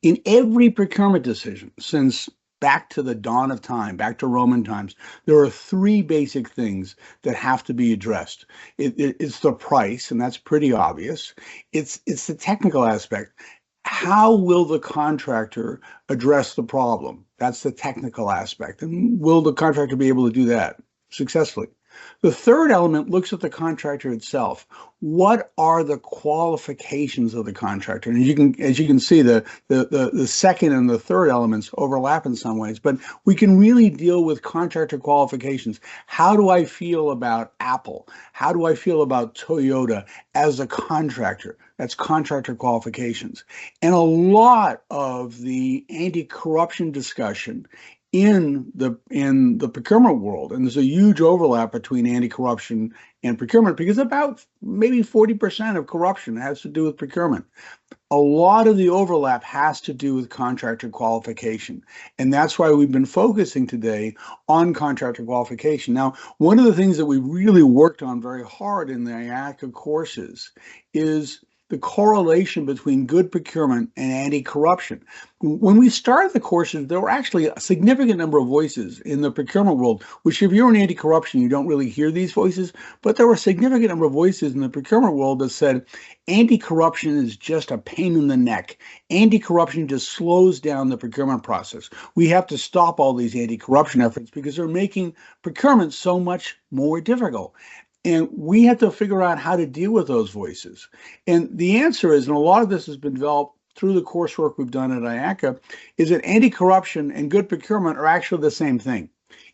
In every procurement decision since back to the dawn of time, back to Roman times, there are three basic things that have to be addressed. It's the price, and that's pretty obvious. It's the technical aspect. How will the contractor address the problem? That's the technical aspect. And will the contractor be able to do that successfully? The third element looks at the contractor itself. What are the qualifications of the contractor? And as you can see, the second and the third elements overlap in some ways, but we can really deal with contractor qualifications. How do I feel about Apple? How do I feel about Toyota as a contractor? That's contractor qualifications. And a lot of the anti-corruption discussion in the procurement world, and there's a huge overlap between anti-corruption and procurement, because about maybe 40% of corruption has to do with procurement. A lot of the overlap has to do with contractor qualification, and that's why we've been focusing today on contractor qualification. Now, one of the things that we really worked on very hard in the IACA courses is the correlation between good procurement and anti-corruption. When we started the courses, there were actually a significant number of voices in the procurement world, which if you're in anti-corruption, you don't really hear these voices, but there were a significant number of voices in the procurement world that said anti-corruption is just a pain in the neck. Anti-corruption just slows down the procurement process. We have to stop all these anti-corruption efforts because they're making procurement so much more difficult. And we have to figure out how to deal with those voices. And the answer is, and a lot of this has been developed through the coursework we've done at IACA, is that anti-corruption and good procurement are actually the same thing.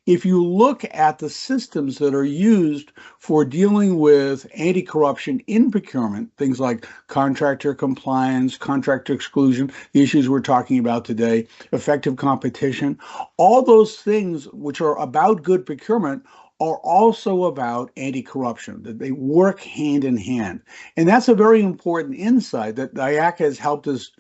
If you look at the systems that are used for dealing with anti-corruption in procurement, things like contractor compliance, contractor exclusion, the issues we're talking about today, effective competition, all those things which are about good procurement are also about anti-corruption, that they work hand in hand. And that's a very important insight that IACA has helped us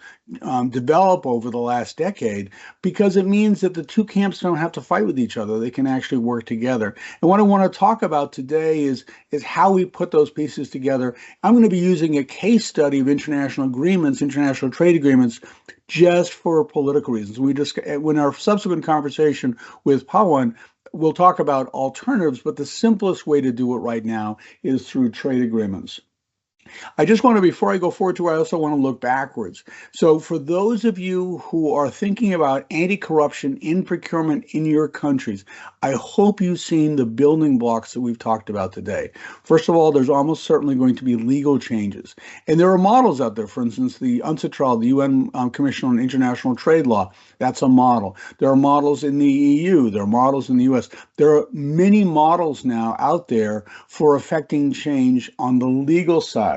develop over the last decade, because it means that the two camps don't have to fight with each other. They can actually work together. And what I want to talk about today is how we put those pieces together. I'm going to be using a case study of international agreements, international trade agreements, just for political reasons. When our subsequent conversation with Pawan, we'll talk about alternatives, but the simplest way to do it right now is through trade agreements. I just want to, before I go forward to, I also want to look backwards. So for those of you who are thinking about anti-corruption in procurement in your countries, I hope you've seen the building blocks that we've talked about today. First of all, there's almost certainly going to be legal changes. And there are models out there. For instance, the UNCITRAL, the UN Commission on International Trade Law, that's a model. There are models in the EU. There are models in the US. There are many models now out there for affecting change on the legal side.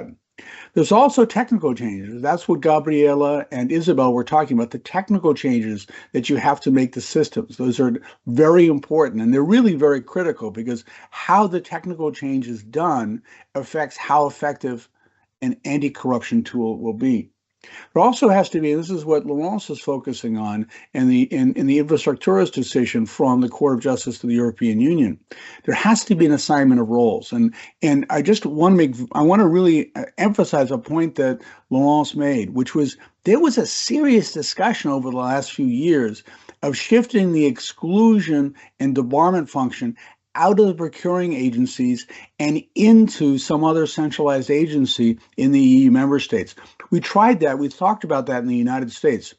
There's also technical changes. That's what Gabriela and Isabel were talking about, the technical changes that you have to make to systems. Those are very important, and they're really very critical, because how the technical change is done affects how effective an anti-corruption tool will be. There also has to be, and this is what Laurence is focusing on in the Infrastructuras decision from the Court of Justice of the European Union, there has to be an assignment of roles. And I just want to really emphasize a point that Laurence made, which was there was a serious discussion over the last few years of shifting the exclusion and debarment function out of the procuring agencies and into some other centralized agency in the EU member states. We tried that. We talked about that in the United States.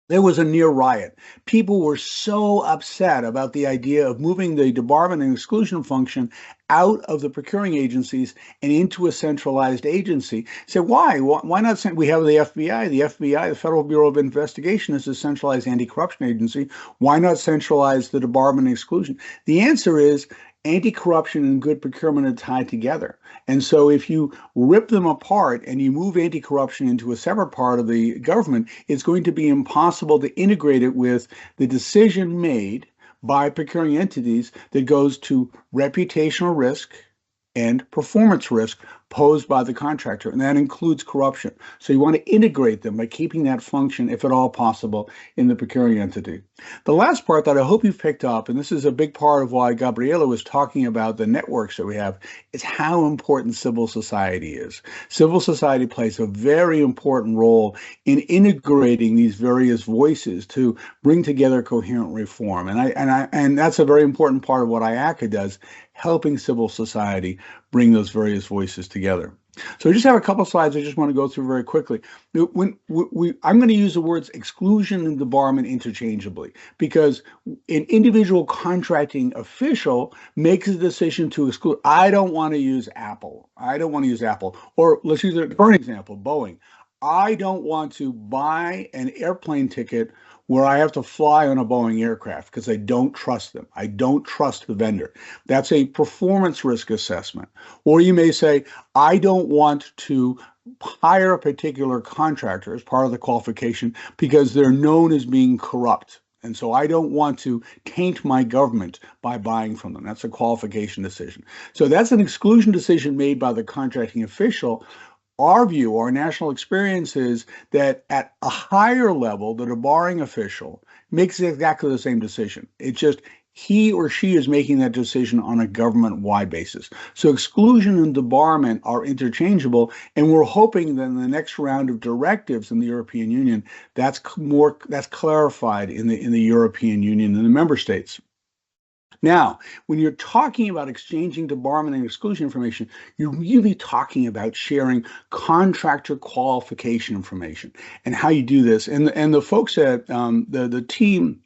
There was a near riot. People were so upset about the idea of moving the debarment and exclusion function out of the procuring agencies and into a centralized agency. So why? Why not? We have the FBI. The FBI, the Federal Bureau of Investigation, is a centralized anti-corruption agency. Why not centralize the debarment and exclusion? The answer is anti-corruption and good procurement are tied together. And so if you rip them apart and you move anti-corruption into a separate part of the government, it's going to be impossible to integrate it with the decision made by procuring entities that goes to reputational risk and performance risk posed by the contractor, and that includes corruption. So you want to integrate them by keeping that function, if at all possible, in the procuring entity. The last part that I hope you've picked up, and this is a big part of why Gabriela was talking about the networks that we have, is how important civil society is. Civil society plays a very important role in integrating these various voices to bring together coherent reform. And that's a very important part of what IACA does, helping civil society bring those various voices together. So I just have a couple slides I just want to go through very quickly. I'm going to use the words exclusion and debarment interchangeably because an individual contracting official makes a decision to exclude. I don't want to use Apple. I don't want to use Apple. Or let's use a current example, Boeing. I don't want to buy an airplane ticket where I have to fly on a Boeing aircraft because I don't trust them. I don't trust the vendor. That's a performance risk assessment. Or you may say, I don't want to hire a particular contractor as part of the qualification because they're known as being corrupt. And so I don't want to taint my government by buying from them. That's a qualification decision. So that's an exclusion decision made by the contracting official. Our view, our national experience is that at a higher level, the debarring official makes exactly the same decision. It's just he or she is making that decision on a government-wide basis. So exclusion and debarment are interchangeable, and we're hoping that in the next round of directives in the European Union, that's clarified in the European Union and the member states. Now, when you're talking about exchanging debarment and exclusion information, you're really talking about sharing contractor qualification information and how you do this. And the folks at the team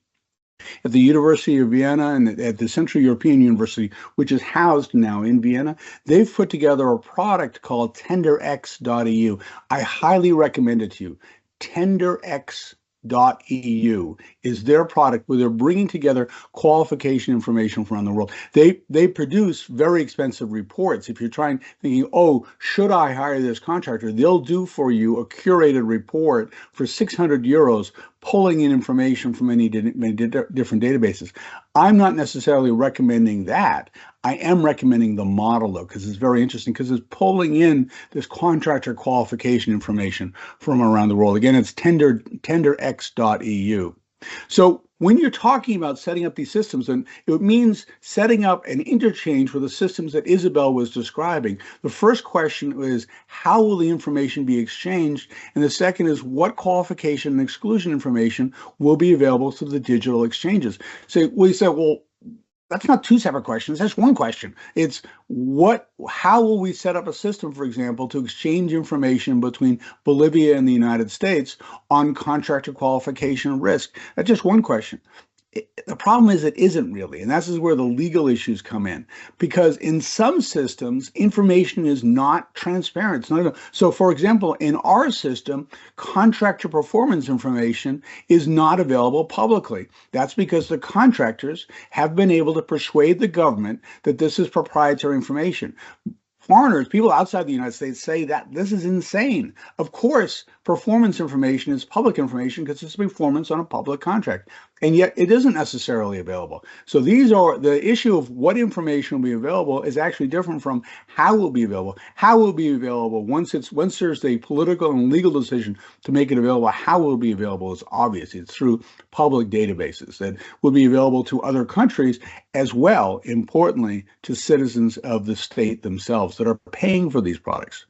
at the University of Vienna and at the Central European University, which is housed now in Vienna, they've put together a product called tenderx.eu. I highly recommend it to you. tenderx.eu is their product where they're bringing together qualification information from around the world. They produce very expensive reports. If you're thinking, oh, should I hire this contractor? They'll do for you a curated report for 600 euros, pulling in information from many different databases. I'm not necessarily recommending that. I am recommending the model, though, because it's very interesting, because it's pulling in this contractor qualification information from around the world. Again, it's tenderx.eu. So when you're talking about setting up these systems, and it means setting up an interchange for the systems that Isabel was describing, the first question is, how will the information be exchanged? And the second is, what qualification and exclusion information will be available to the digital exchanges? So we said, well, that's not two separate questions. That's one question. It's how will we set up a system, for example, to exchange information between Bolivia and the United States on contractor qualification risk? That's just one question. The problem is it isn't really, and this is where the legal issues come in, because in some systems, information is not transparent. So, for example, in our system, contractor performance information is not available publicly. That's because the contractors have been able to persuade the government that this is proprietary information. Foreigners, people outside the United States, say that this is insane. Of course, performance information is public information because it's performance on a public contract. and yet it isn't necessarily available. So these are the issue of what information will be available is actually different from how it will be available. How will it be available once there's a political and legal decision to make it available? How will it be available is obvious. It's through public databases that will be available to other countries as well, importantly, to citizens of the state themselves that are paying for these products.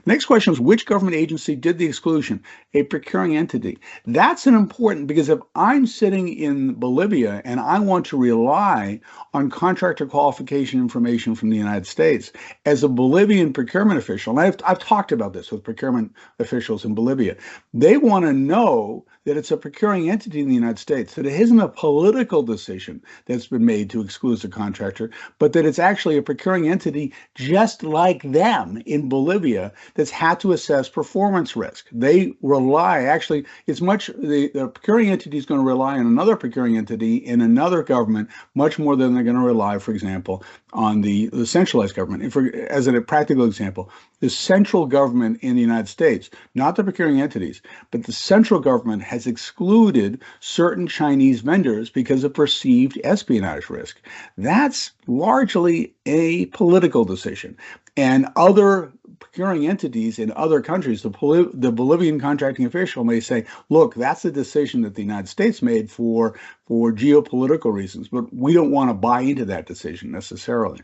Next question is, which government agency did the exclusion? A procuring entity. That's an important, because if I'm sitting in Bolivia and I want to rely on contractor qualification information from the United States, as a Bolivian procurement official, and I've talked about this with procurement officials in Bolivia, they want to know that it's a procuring entity in the United States, that it isn't a political decision that's been made to exclude the contractor, but that it's actually a procuring entity just like them in Bolivia that's had to assess performance risk. They rely, actually, it's much, the procuring entity is going to rely on another procuring entity in another government much more than they're going to rely, for example, on the centralized government. As a practical example, the central government in the United States, not the procuring entities, but the central government has excluded certain Chinese vendors because of perceived espionage risk. That's largely a political decision. And other procuring entities in other countries, the Bolivian contracting official may say, look, that's a decision that the United States made for geopolitical reasons, but we don't want to buy into that decision necessarily.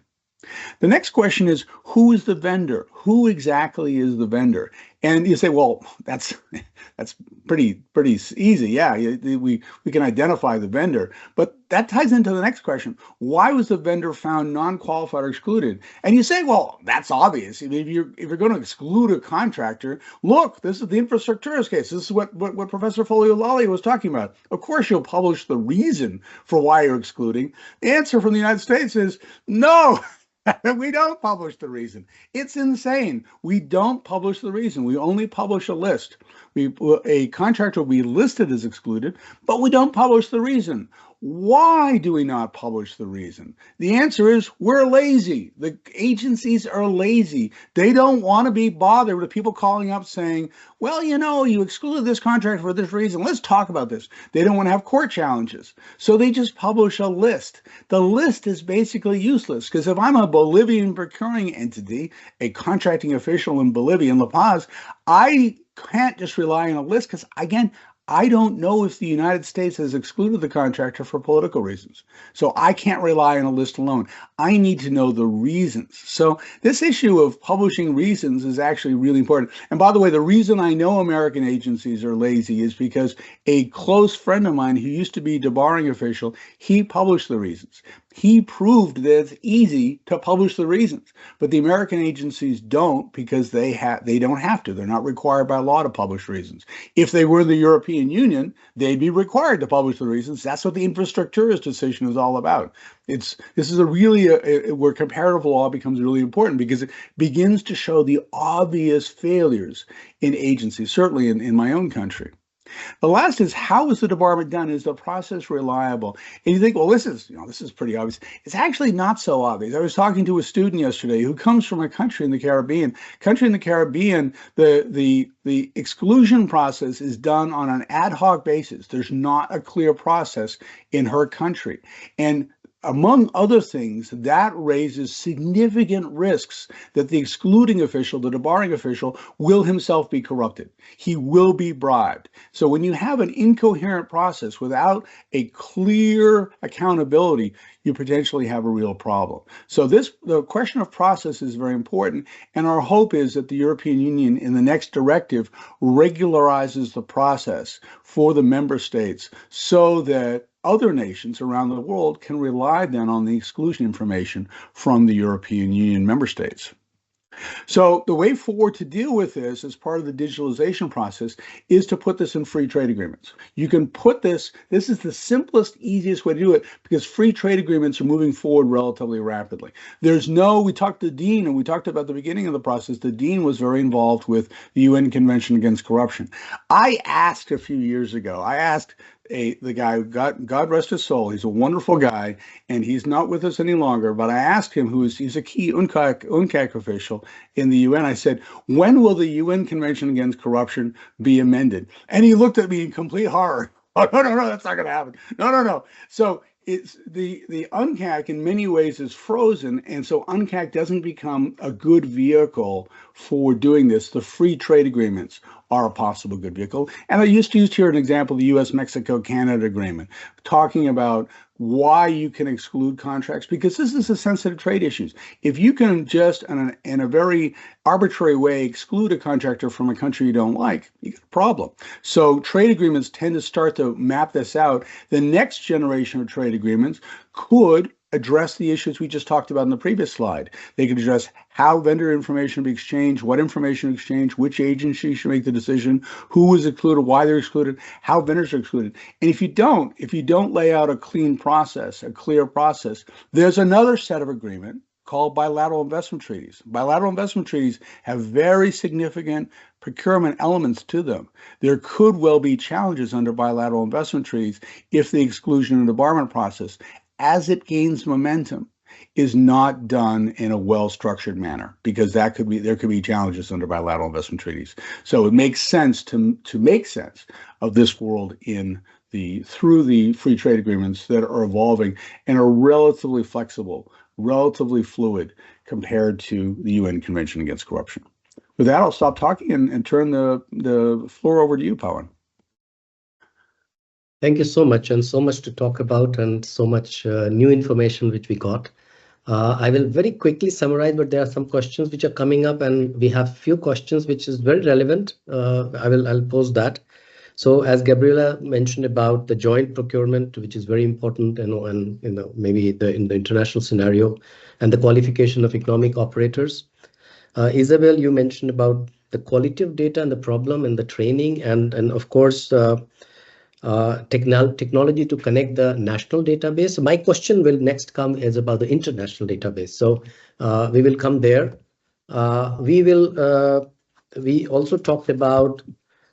The next question is, who is the vendor? Who exactly is the vendor? And you say, well, that's pretty easy. Yeah, we can identify the vendor. But that ties into the next question. Why was the vendor found non-qualified or excluded? And you say, well, that's obvious. If you're going to exclude a contractor, look, this is the infrastructures case. This is what Professor Foliolali was talking about. Of course, you'll publish the reason for why you're excluding. The answer from the United States is no. We don't publish the reason. It's insane. We don't publish the reason. We only publish a list. A contractor will be listed as excluded, but we don't publish the reason. Why do we not publish the reason? The answer is we're lazy. The agencies are lazy. They don't want to be bothered with people calling up saying, well, you excluded this contract for this reason. Let's talk about this. They don't want to have court challenges. So they just publish a list. The list is basically useless, because if I'm a Bolivian procuring entity, a contracting official in Bolivia, in La Paz, I can't just rely on a list, because, again, I don't know if the United States has excluded the contractor for political reasons. So I can't rely on a list alone. I need to know the reasons. So this issue of publishing reasons is actually really important. And by the way, the reason I know American agencies are lazy is because a close friend of mine who used to be a debarring official, he published the reasons. He proved that it's easy to publish the reasons, but the American agencies don't, because they don't have to. They're not required by law to publish reasons. If they were the European Union, they'd be required to publish the reasons. That's what the infrastructures decision is all about. This is where comparative law becomes really important, because it begins to show the obvious failures in agencies, certainly in my own country. The last is, how is the debarment done? Is the process reliable? And you think, well, this is pretty obvious. It's actually not so obvious. I was talking to a student yesterday who comes from a country in the Caribbean. The exclusion process is done on an ad hoc basis. There's not a clear process in her country. And among other things, that raises significant risks that the excluding official, the debarring official, will himself be corrupted. He will be bribed. So when you have an incoherent process without a clear accountability, you potentially have a real problem. So the question of process is very important. And our hope is that the European Union, in the next directive, regularizes the process for the member states so that other nations around the world can rely then on the exclusion information from the European Union member states. So the way forward to deal with this as part of the digitalization process is to put this in free trade agreements. You can put this is the simplest, easiest way to do it, because free trade agreements are moving forward relatively rapidly. We talked to the Dean, and we talked about the beginning of the process. The Dean was very involved with the UN Convention Against Corruption. I asked a few years ago, the guy, God rest his soul, he's a wonderful guy, and he's not with us any longer, but I asked him, he's a key UNCAC official in the UN, I said, when will the UN Convention Against Corruption be amended? And he looked at me in complete horror. no, that's not going to happen. No. So it's the UNCAC in many ways is frozen, and so UNCAC doesn't become a good vehicle for doing this. The free trade agreements are a possible good vehicle. And I used to use here an example, the US-Mexico-Canada agreement, talking about why you can exclude contracts, because this is a sensitive trade issues. If you can just in a very arbitrary way exclude a contractor from a country you don't like, you got a problem. So trade agreements tend to start to map this out. The next generation of trade agreements could address the issues we just talked about in the previous slide. They could address how vendor information be exchanged, what information exchange, which agency should make the decision, who is excluded, why they're excluded, how vendors are excluded. And if you don't lay out a clean process, a clear process, there's another set of agreement called bilateral investment treaties. Bilateral investment treaties have very significant procurement elements to them. There could well be challenges under bilateral investment treaties if the exclusion and debarment process, as it gains momentum, is not done in a well-structured manner, because there could be challenges under bilateral investment treaties. So it makes sense to make sense of this world through the free trade agreements that are evolving and are relatively flexible, relatively fluid compared to the UN Convention Against Corruption. With that, I'll stop talking and turn the floor over to you, Pawan. Thank you so much, and so much to talk about, and so much new information which we got. I will very quickly summarize, but there are some questions which are coming up, and we have few questions which is very relevant. I'll pose that. So as Gabriela mentioned about the joint procurement, which is very important, and maybe in the international scenario, and the qualification of economic operators. Isabel, you mentioned about the quality of data and the problem and the training, and of course, technology to connect the national database. My question will next come is about the international database. So we will come there. We also talked about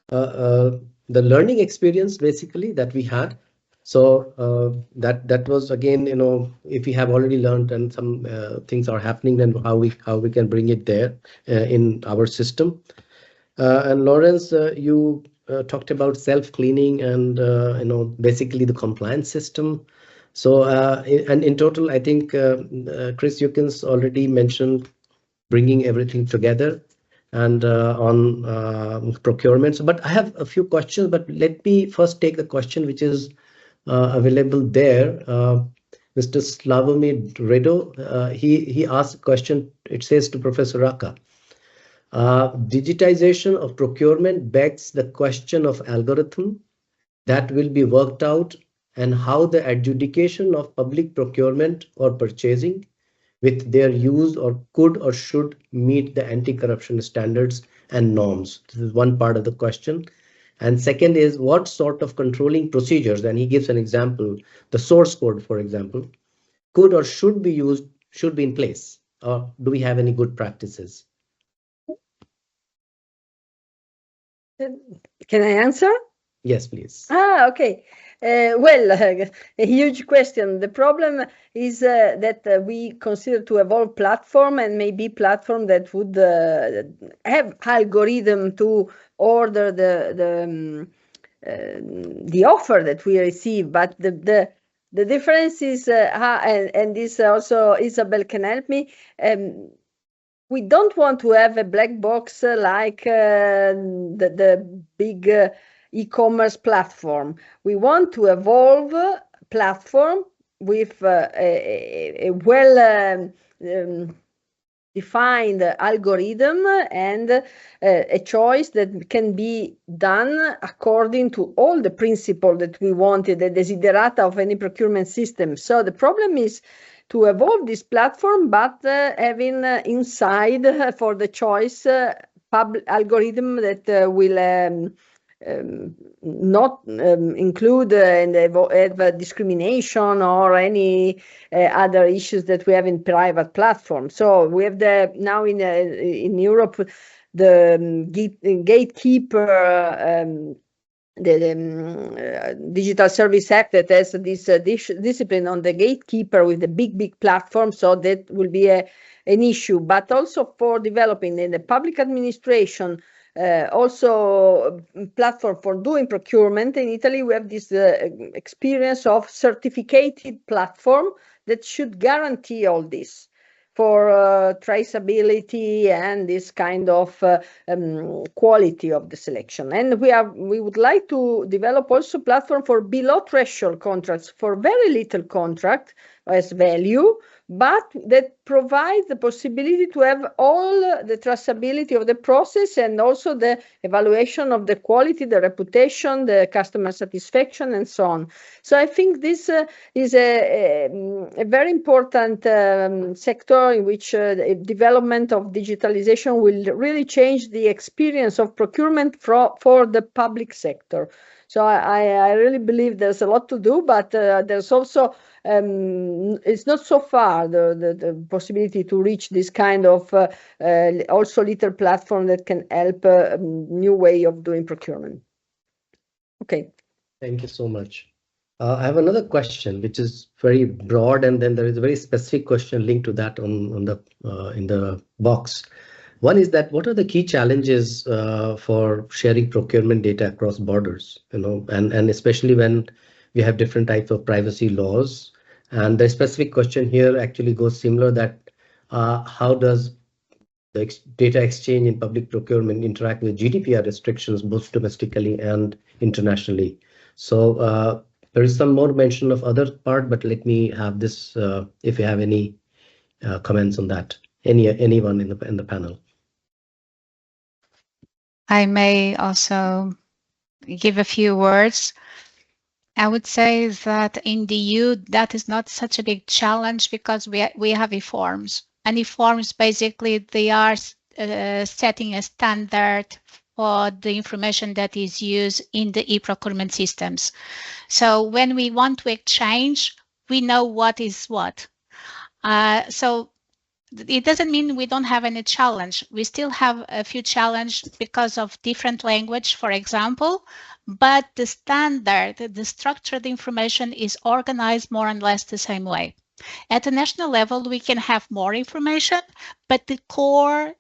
the learning experience basically that we had. So that was again, if we have already learned and some things are happening, then how we can bring it there in our system. And Lawrence, you talked about self-cleaning and basically the compliance system. So and in total, I think Chris Yukins already mentioned bringing everything together and on procurement. So, but I have a few questions, but let me first take the question which is available there. Mr. Slavomir Redo, he asked a question. It says to Professor Raka, digitization of procurement begs the question of algorithm that will be worked out and how the adjudication of public procurement or purchasing with their use or could or should meet the anti-corruption standards and norms. This is one part of the question. And second is what sort of controlling procedures, and he gives an example, the source code, for example, could or should be in place, or do we have any good practices? Can I answer? Yes, please. Okay. Well, a huge question. The problem is that we consider to evolve platform, and maybe platform that would have algorithm to order the offer that we receive. But the difference is, and this also Isabel can help me. We don't want to have a black box like the big e-commerce platform. We want to evolve platform with a well defined algorithm and a choice that can be done according to all the principles that we wanted, the desiderata of any procurement system. So the problem is to evolve this platform, but having inside for the choice public algorithm that will not include and have discrimination or any other issues that we have in private platforms. So we have now in Europe the gatekeeper. The Digital Service Act that has this discipline on the gatekeeper with the big platform, so that will be an issue. But also for developing in the public administration also platform for doing procurement. In Italy, we have this experience of certificated platform that should guarantee all this for traceability and this kind of quality of the selection. And we would like to develop also platform for below threshold contracts, for very little contract as value, but that provides the possibility to have all the traceability of the process and also the evaluation of the quality, the reputation, the customer satisfaction, and so on. So I think this is a very important sector in which the development of digitalization will really change the experience of procurement for the public sector. So I really believe there's a lot to do, but there's also it's not so far the possibility to reach this kind of also little platform that can help a new way of doing procurement. Okay. Thank you so much. I have another question, which is very broad, and then there is a very specific question linked to that on the in the box. One is that what are the key challenges for sharing procurement data across borders, and especially when we have different types of privacy laws. And the specific question here actually goes similar, that how does the data exchange in public procurement interact with GDPR restrictions, both domestically and internationally? So there is some more mention of other part, but let me have this, if you have any comments on that, anyone in the panel. I may also give a few words. I would say that in the EU, that is not such a big challenge because we have e-forms. And e-forms, basically, they are setting a standard for the information that is used in the e-procurement systems. So when we want to exchange, we know what is what. So it doesn't mean we don't have any challenge. We still have a few challenges because of different language, for example, but the standard, the structured information is organized more or less the same way. At the national level, we can have more information, but the core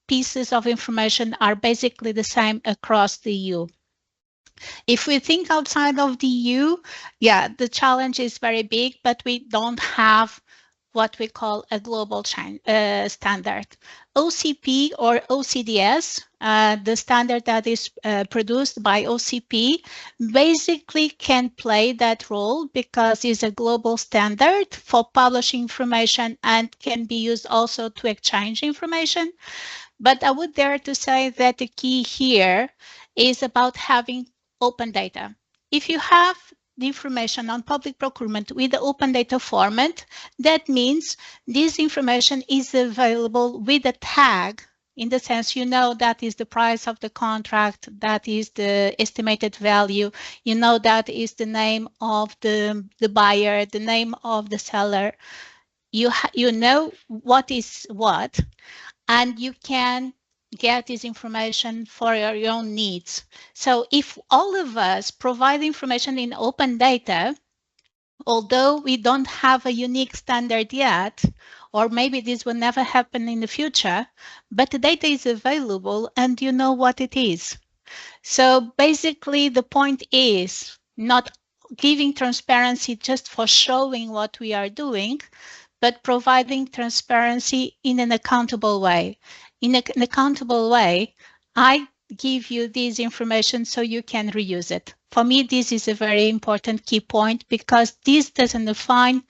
pieces of information are basically the same across the EU. If we think outside of the EU, yeah, the challenge is very big, but we don't have what we call a global standard. OCP or OCDS, the standard that is produced by OCP, basically can play that role because it's a global standard for publishing information and can be used also to exchange information. But I would dare to say that the key here is about having open data. If you have the information on public procurement with the open data format, that means this information is available with a tag, in the sense that is the price of the contract, that is the estimated value, that is the name of the buyer, the name of the seller. You know what is what, and you can get this information for your own needs. So if all of us provide information in open data, although we don't have a unique standard yet, or maybe this will never happen in the future, but the data is available and you know what it is. So basically the point is not giving transparency just for showing what we are doing, but providing transparency in an accountable way. In an accountable way, I give you this information so you can reuse it. For me, this is a very important key point because this doesn't define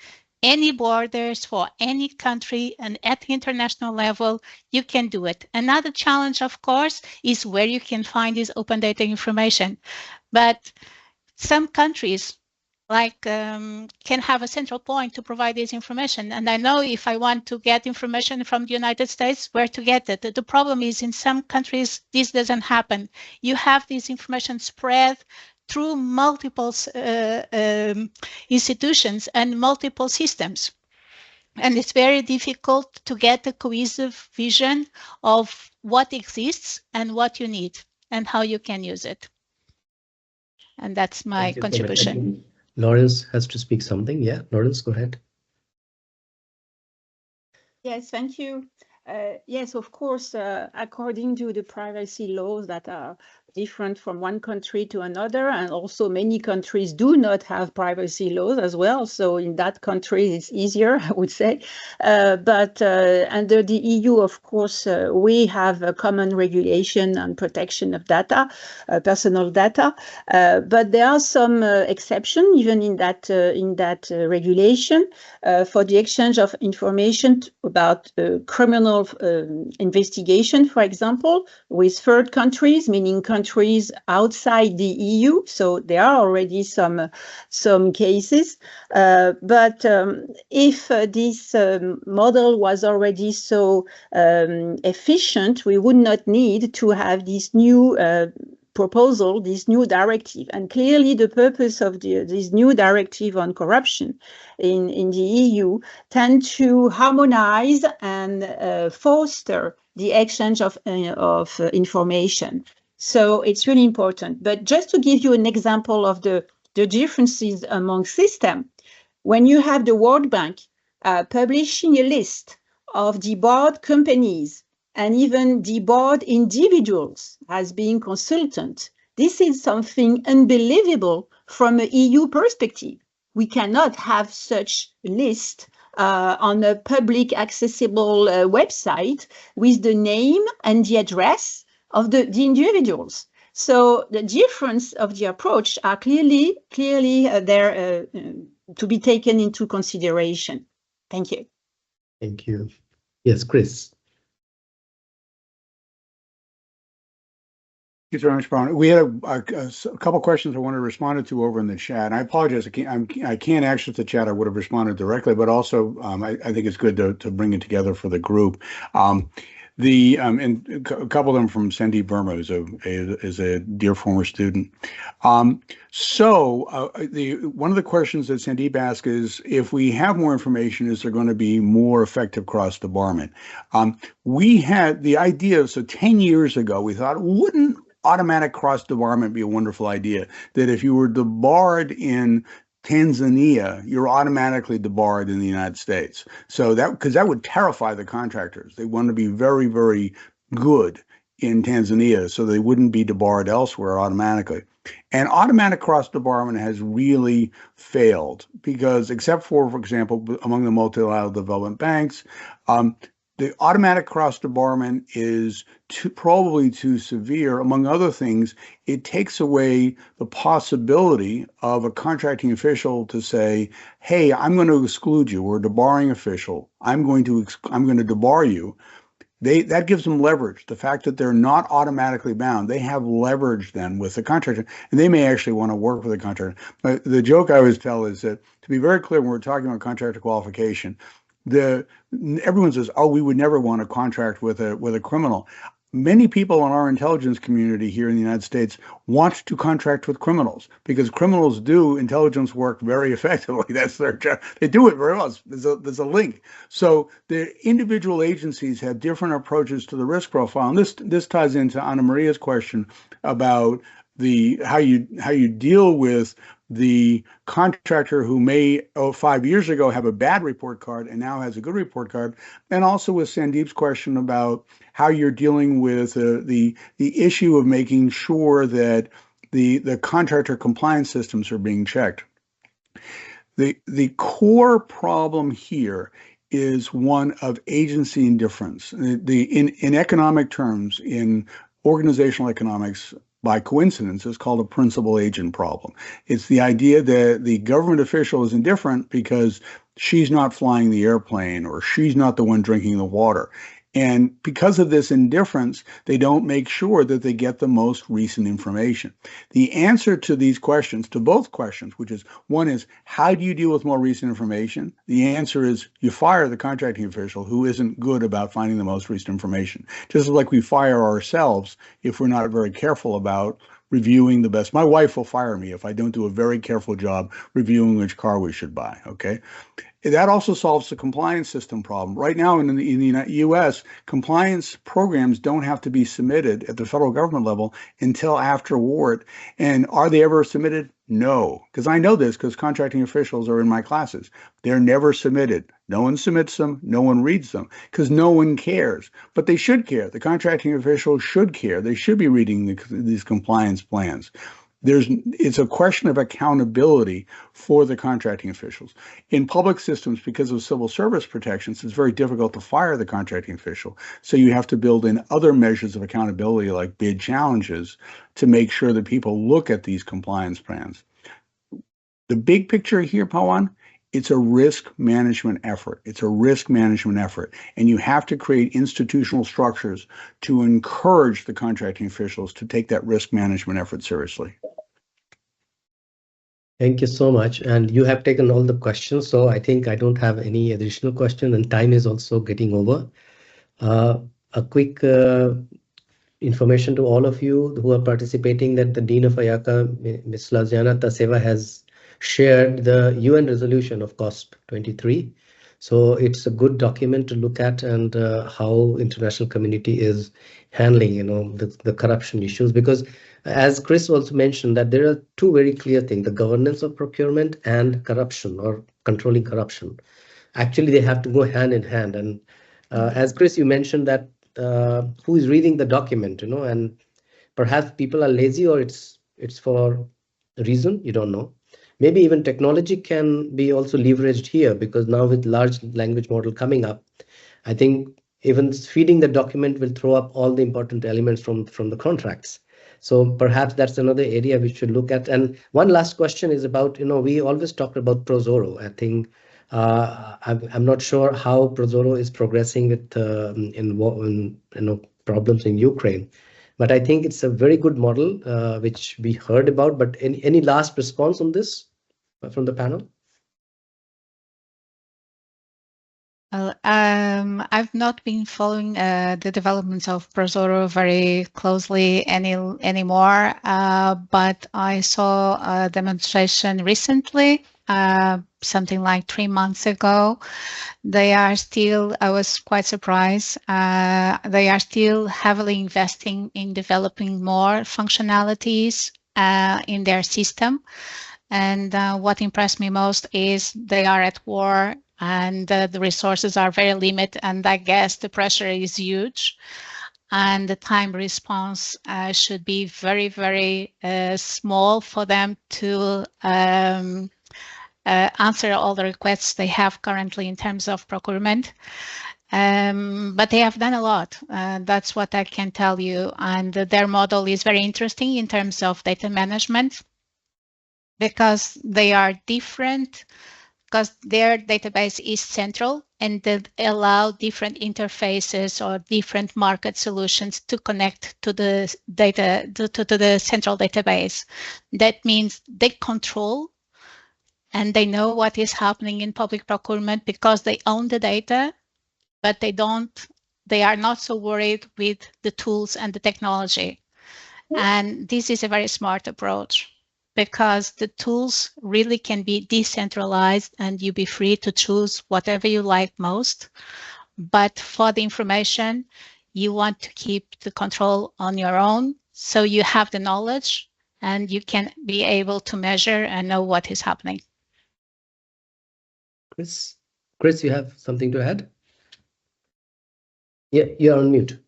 any borders for any country, and at the international level, you can do it. Another challenge, of course, is where you can find this open data information. But some countries can have a central point to provide this information. And I know if I want to get information from the United States, where to get it. The problem is in some countries, this doesn't happen. You have this information spread through multiple institutions and multiple systems. And it's very difficult to get a cohesive vision of what exists and what you need and how you can use it. And that's my contribution. Lawrence has to speak something. Yeah, Lawrence, go ahead. Yes, thank you. Yes, of course, according to the privacy laws that are different from one country to another, and also many countries do not have privacy laws as well. So in that country, it's easier, I would say. But under the EU, of course, we have a common regulation on protection of data, personal data. But there are some exceptions even in that regulation for the exchange of information about criminal investigation, for example, with third countries, meaning countries outside the EU. So there are already some cases. But if this model was already so efficient, we would not need to have this new proposal, this new directive. And clearly the purpose of this new directive on corruption in the EU tend to harmonize and foster the exchange of information. So it's really important. But just to give you an example of the differences among systems, when you have the World Bank publishing a list of debarred companies and even debarred individuals as being consultant, this is something unbelievable from an EU perspective. We cannot have such a list on a public accessible website with the name and the address of the individuals. So the difference of the approach are clearly there to be taken into consideration. Thank you. Thank you. Yes, Chris. Thank you very much, Brian. We had a couple of questions I wanted to respond to over in the chat. I apologize, I can't access the chat. I would have responded directly, but also I think it's good to bring it together for the group. And a couple of them from Sandeep Verma, who's a dear former student. So one of the questions that Sandeep asked is, if we have more information, is there going to be more effective cross-debarment? We had the idea, so 10 years ago, we thought, wouldn't automatic cross-debarment be a wonderful idea? That if you were debarred in Tanzania, you're automatically debarred in the United States. So because that would terrify the contractors. They want to be very, very good in Tanzania so they wouldn't be debarred elsewhere automatically. And automatic cross-debarment has really failed because, except for example, among the multilateral development banks, the automatic cross-debarment is probably too severe. Among other things, it takes away the possibility of a contracting official to say, hey, I'm going to exclude you, or a debarring official, I'm going to debar you. That gives them leverage. The fact that they're not automatically bound, they have leverage then with the contractor, and they may actually want to work with the contractor. But the joke I always tell is that, to be very clear, when we're talking about contractor qualification, everyone says, oh, we would never want to contract with a criminal. Many people in our intelligence community here in the United States want to contract with criminals because criminals do intelligence work very effectively. That's their job. They do it very well. There's a link. So the individual agencies have different approaches to the risk profile. And this ties into Ana Maria's question about how you deal with the contractor who may 5 years ago have a bad report card and now has a good report card, and also with Sandeep's question about how you're dealing with the issue of making sure that the contractor compliance systems are being checked. The core problem here is one of agency indifference. In economic terms, in organizational economics, by coincidence, is called a principal agent problem. It's the idea that the government official is indifferent because she's not flying the airplane or she's not the one drinking the water. And because of this indifference, they don't make sure that they get the most recent information. The answer to these questions, to both questions, which is, one is, how do you deal with more recent information? The answer is you fire the contracting official who isn't good about finding the most recent information. Just like we fire ourselves if we're not very careful about reviewing the best. My wife will fire me if I don't do a very careful job reviewing which car we should buy, okay? That also solves the compliance system problem. Right now in the U.S., compliance programs don't have to be submitted at the federal government level until after award. And are they ever submitted? No, because I know this because contracting officials are in my classes. They're never submitted. No one submits them. No one reads them because no one cares. But they should care. The contracting officials should care. They should be reading these compliance plans. It's a question of accountability for the contracting officials. In public systems, because of civil service protections, it's very difficult to fire the contracting official. So you have to build in other measures of accountability like bid challenges to make sure that people look at these compliance plans. The big picture here, Pawan, it's a risk management effort. It's a risk management effort. And you have to create institutional structures to encourage the contracting officials to take that risk management effort seriously. Thank you so much. And you have taken all the questions. So I think I don't have any additional question, and time is also getting over. A quick information to all of you who are participating that the Dean of IACA, Ms. Slagiana Taseva, has shared the UN resolution of COSP 23. So it's a good document to look at, and how international community is handling, the corruption issues. Because as Chris also mentioned, that there are two very clear things: the governance of procurement and corruption, or controlling corruption. Actually, they have to go hand in hand. And as Chris, you mentioned that who is reading the document, and perhaps people are lazy, or it's for a reason you don't know. Maybe even technology can be also leveraged here, because now with large language model coming up, I think even feeding the document will throw up all the important elements from the contracts. So perhaps that's another area we should look at. And one last question is about, we always talk about Prozoro. I think I'm not sure how Prozoro is progressing with problems in Ukraine. But I think it's a very good model, which we heard about. But any last response on this from the panel? Well, I've not been following the developments of Prozoro very closely anymore, but I saw a demonstration recently, something like 3 months ago. They are still, I was quite surprised, they are still heavily investing in developing more functionalities in their system. And what impressed me most is they are at war, and the resources are very limited, and I guess the pressure is huge, and the time response should be very, very small for them to answer all the requests they have currently in terms of procurement. But they have done a lot. That's what I can tell you. And their model is very interesting in terms of data management, because they are different, because their database is central, and they allow different interfaces or different market solutions to connect to the data, to the central database. That means they control and they know what is happening in public procurement because they own the data, but they are not so worried with the tools and the technology. And this is a very smart approach, because the tools really can be decentralized and you be free to choose whatever you like most. But for the information, you want to keep the control on your own, so you have the knowledge and you can be able to measure and know what is happening. Chris, you have something to add? Yeah, you're on mute.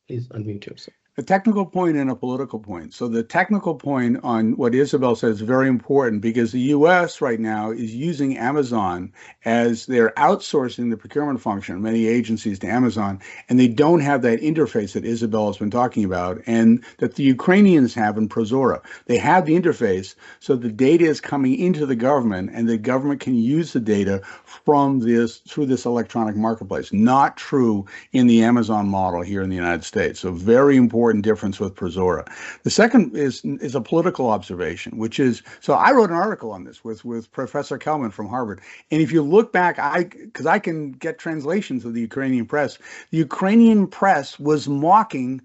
Please unmute yourself. A technical point and a political point. So the technical point on what Isabel says is very important, because the US right now is using Amazon as they're outsourcing the procurement function, many agencies, to Amazon, and they don't have that interface that Isabel has been talking about and that the Ukrainians have in Prozoro. They have the interface, so the data is coming into the government and the government can use the data from through this electronic marketplace. Not true in the Amazon model here in the United States. So very important difference with Prozoro. The second is a political observation, which is, so I wrote an article on this with Professor Kelman from Harvard. And if you look back, because I can get translations of the Ukrainian press was mocking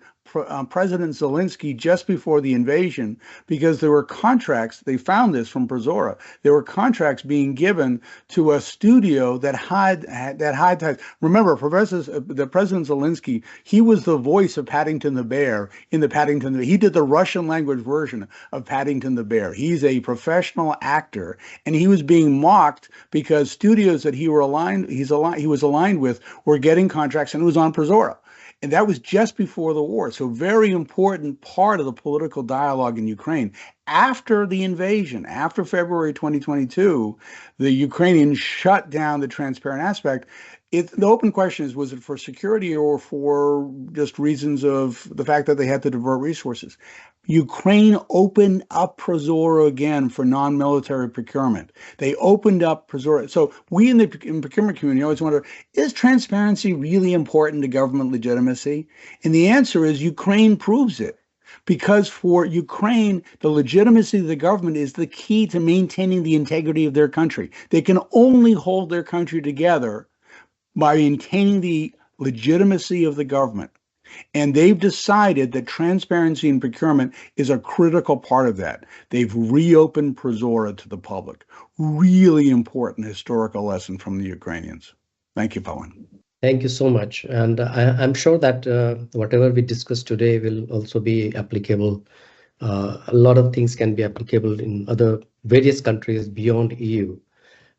President Zelensky just before the invasion, because there were contracts, they found this from Prozora, there were contracts being given to a studio that had remember, the President Zelensky, he was the voice of Paddington the Bear in the Paddington, he did the Russian language version of Paddington the Bear. He's a professional actor, and he was being mocked because studios that he was aligned with were getting contracts, and it was on Prozora. And that was just before the war. So very important part of the political dialogue in Ukraine. After the invasion, after February 2022, the Ukrainians shut down the transparent aspect. The open question is, was it for security or for just reasons of the fact that they had to divert resources? Ukraine opened up Prozora again for non-military procurement. They opened up Prozora. So we in the procurement community always wonder, is transparency really important to government legitimacy? And the answer is Ukraine proves it. Because for Ukraine, the legitimacy of the government is the key to maintaining the integrity of their country. They can only hold their country together by maintaining the legitimacy of the government. And they've decided that transparency in procurement is a critical part of that. They've reopened Prozora to the public. Really important historical lesson from the Ukrainians. Thank you, Pawan. Thank you so much. And I'm sure that whatever we discussed today will also be applicable. A lot of things can be applicable in other various countries beyond EU.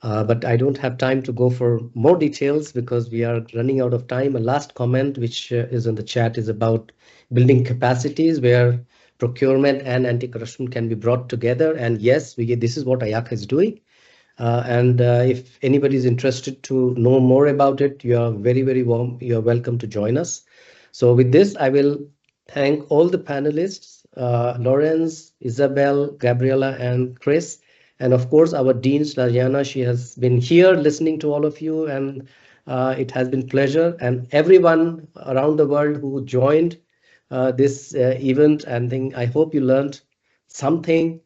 But I don't have time to go for more details because we are running out of time. A last comment, which is in the chat, is about building capacities where procurement and anti-corruption can be brought together. And yes, this is what IACA is doing. And if anybody is interested to know more about it, you are very, very warm. You are welcome to join us. So with this, I will thank all the panelists, Lawrence, Isabel, Gabriela, and Chris. And of course, our Dean, Slaviana, she has been here listening to all of you, and it has been pleasure. And everyone around the world who joined this event, and I hope you learned something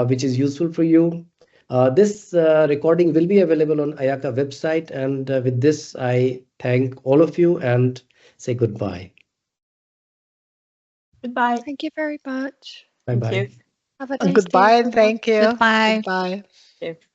which is useful for you. This recording will be available on IACA website. And with this, I thank all of you and say goodbye. Goodbye. Thank you very much. Bye-bye. Thank you. Have a nice Goodbye day, and everyone. thank you. Goodbye. Goodbye. Thank you.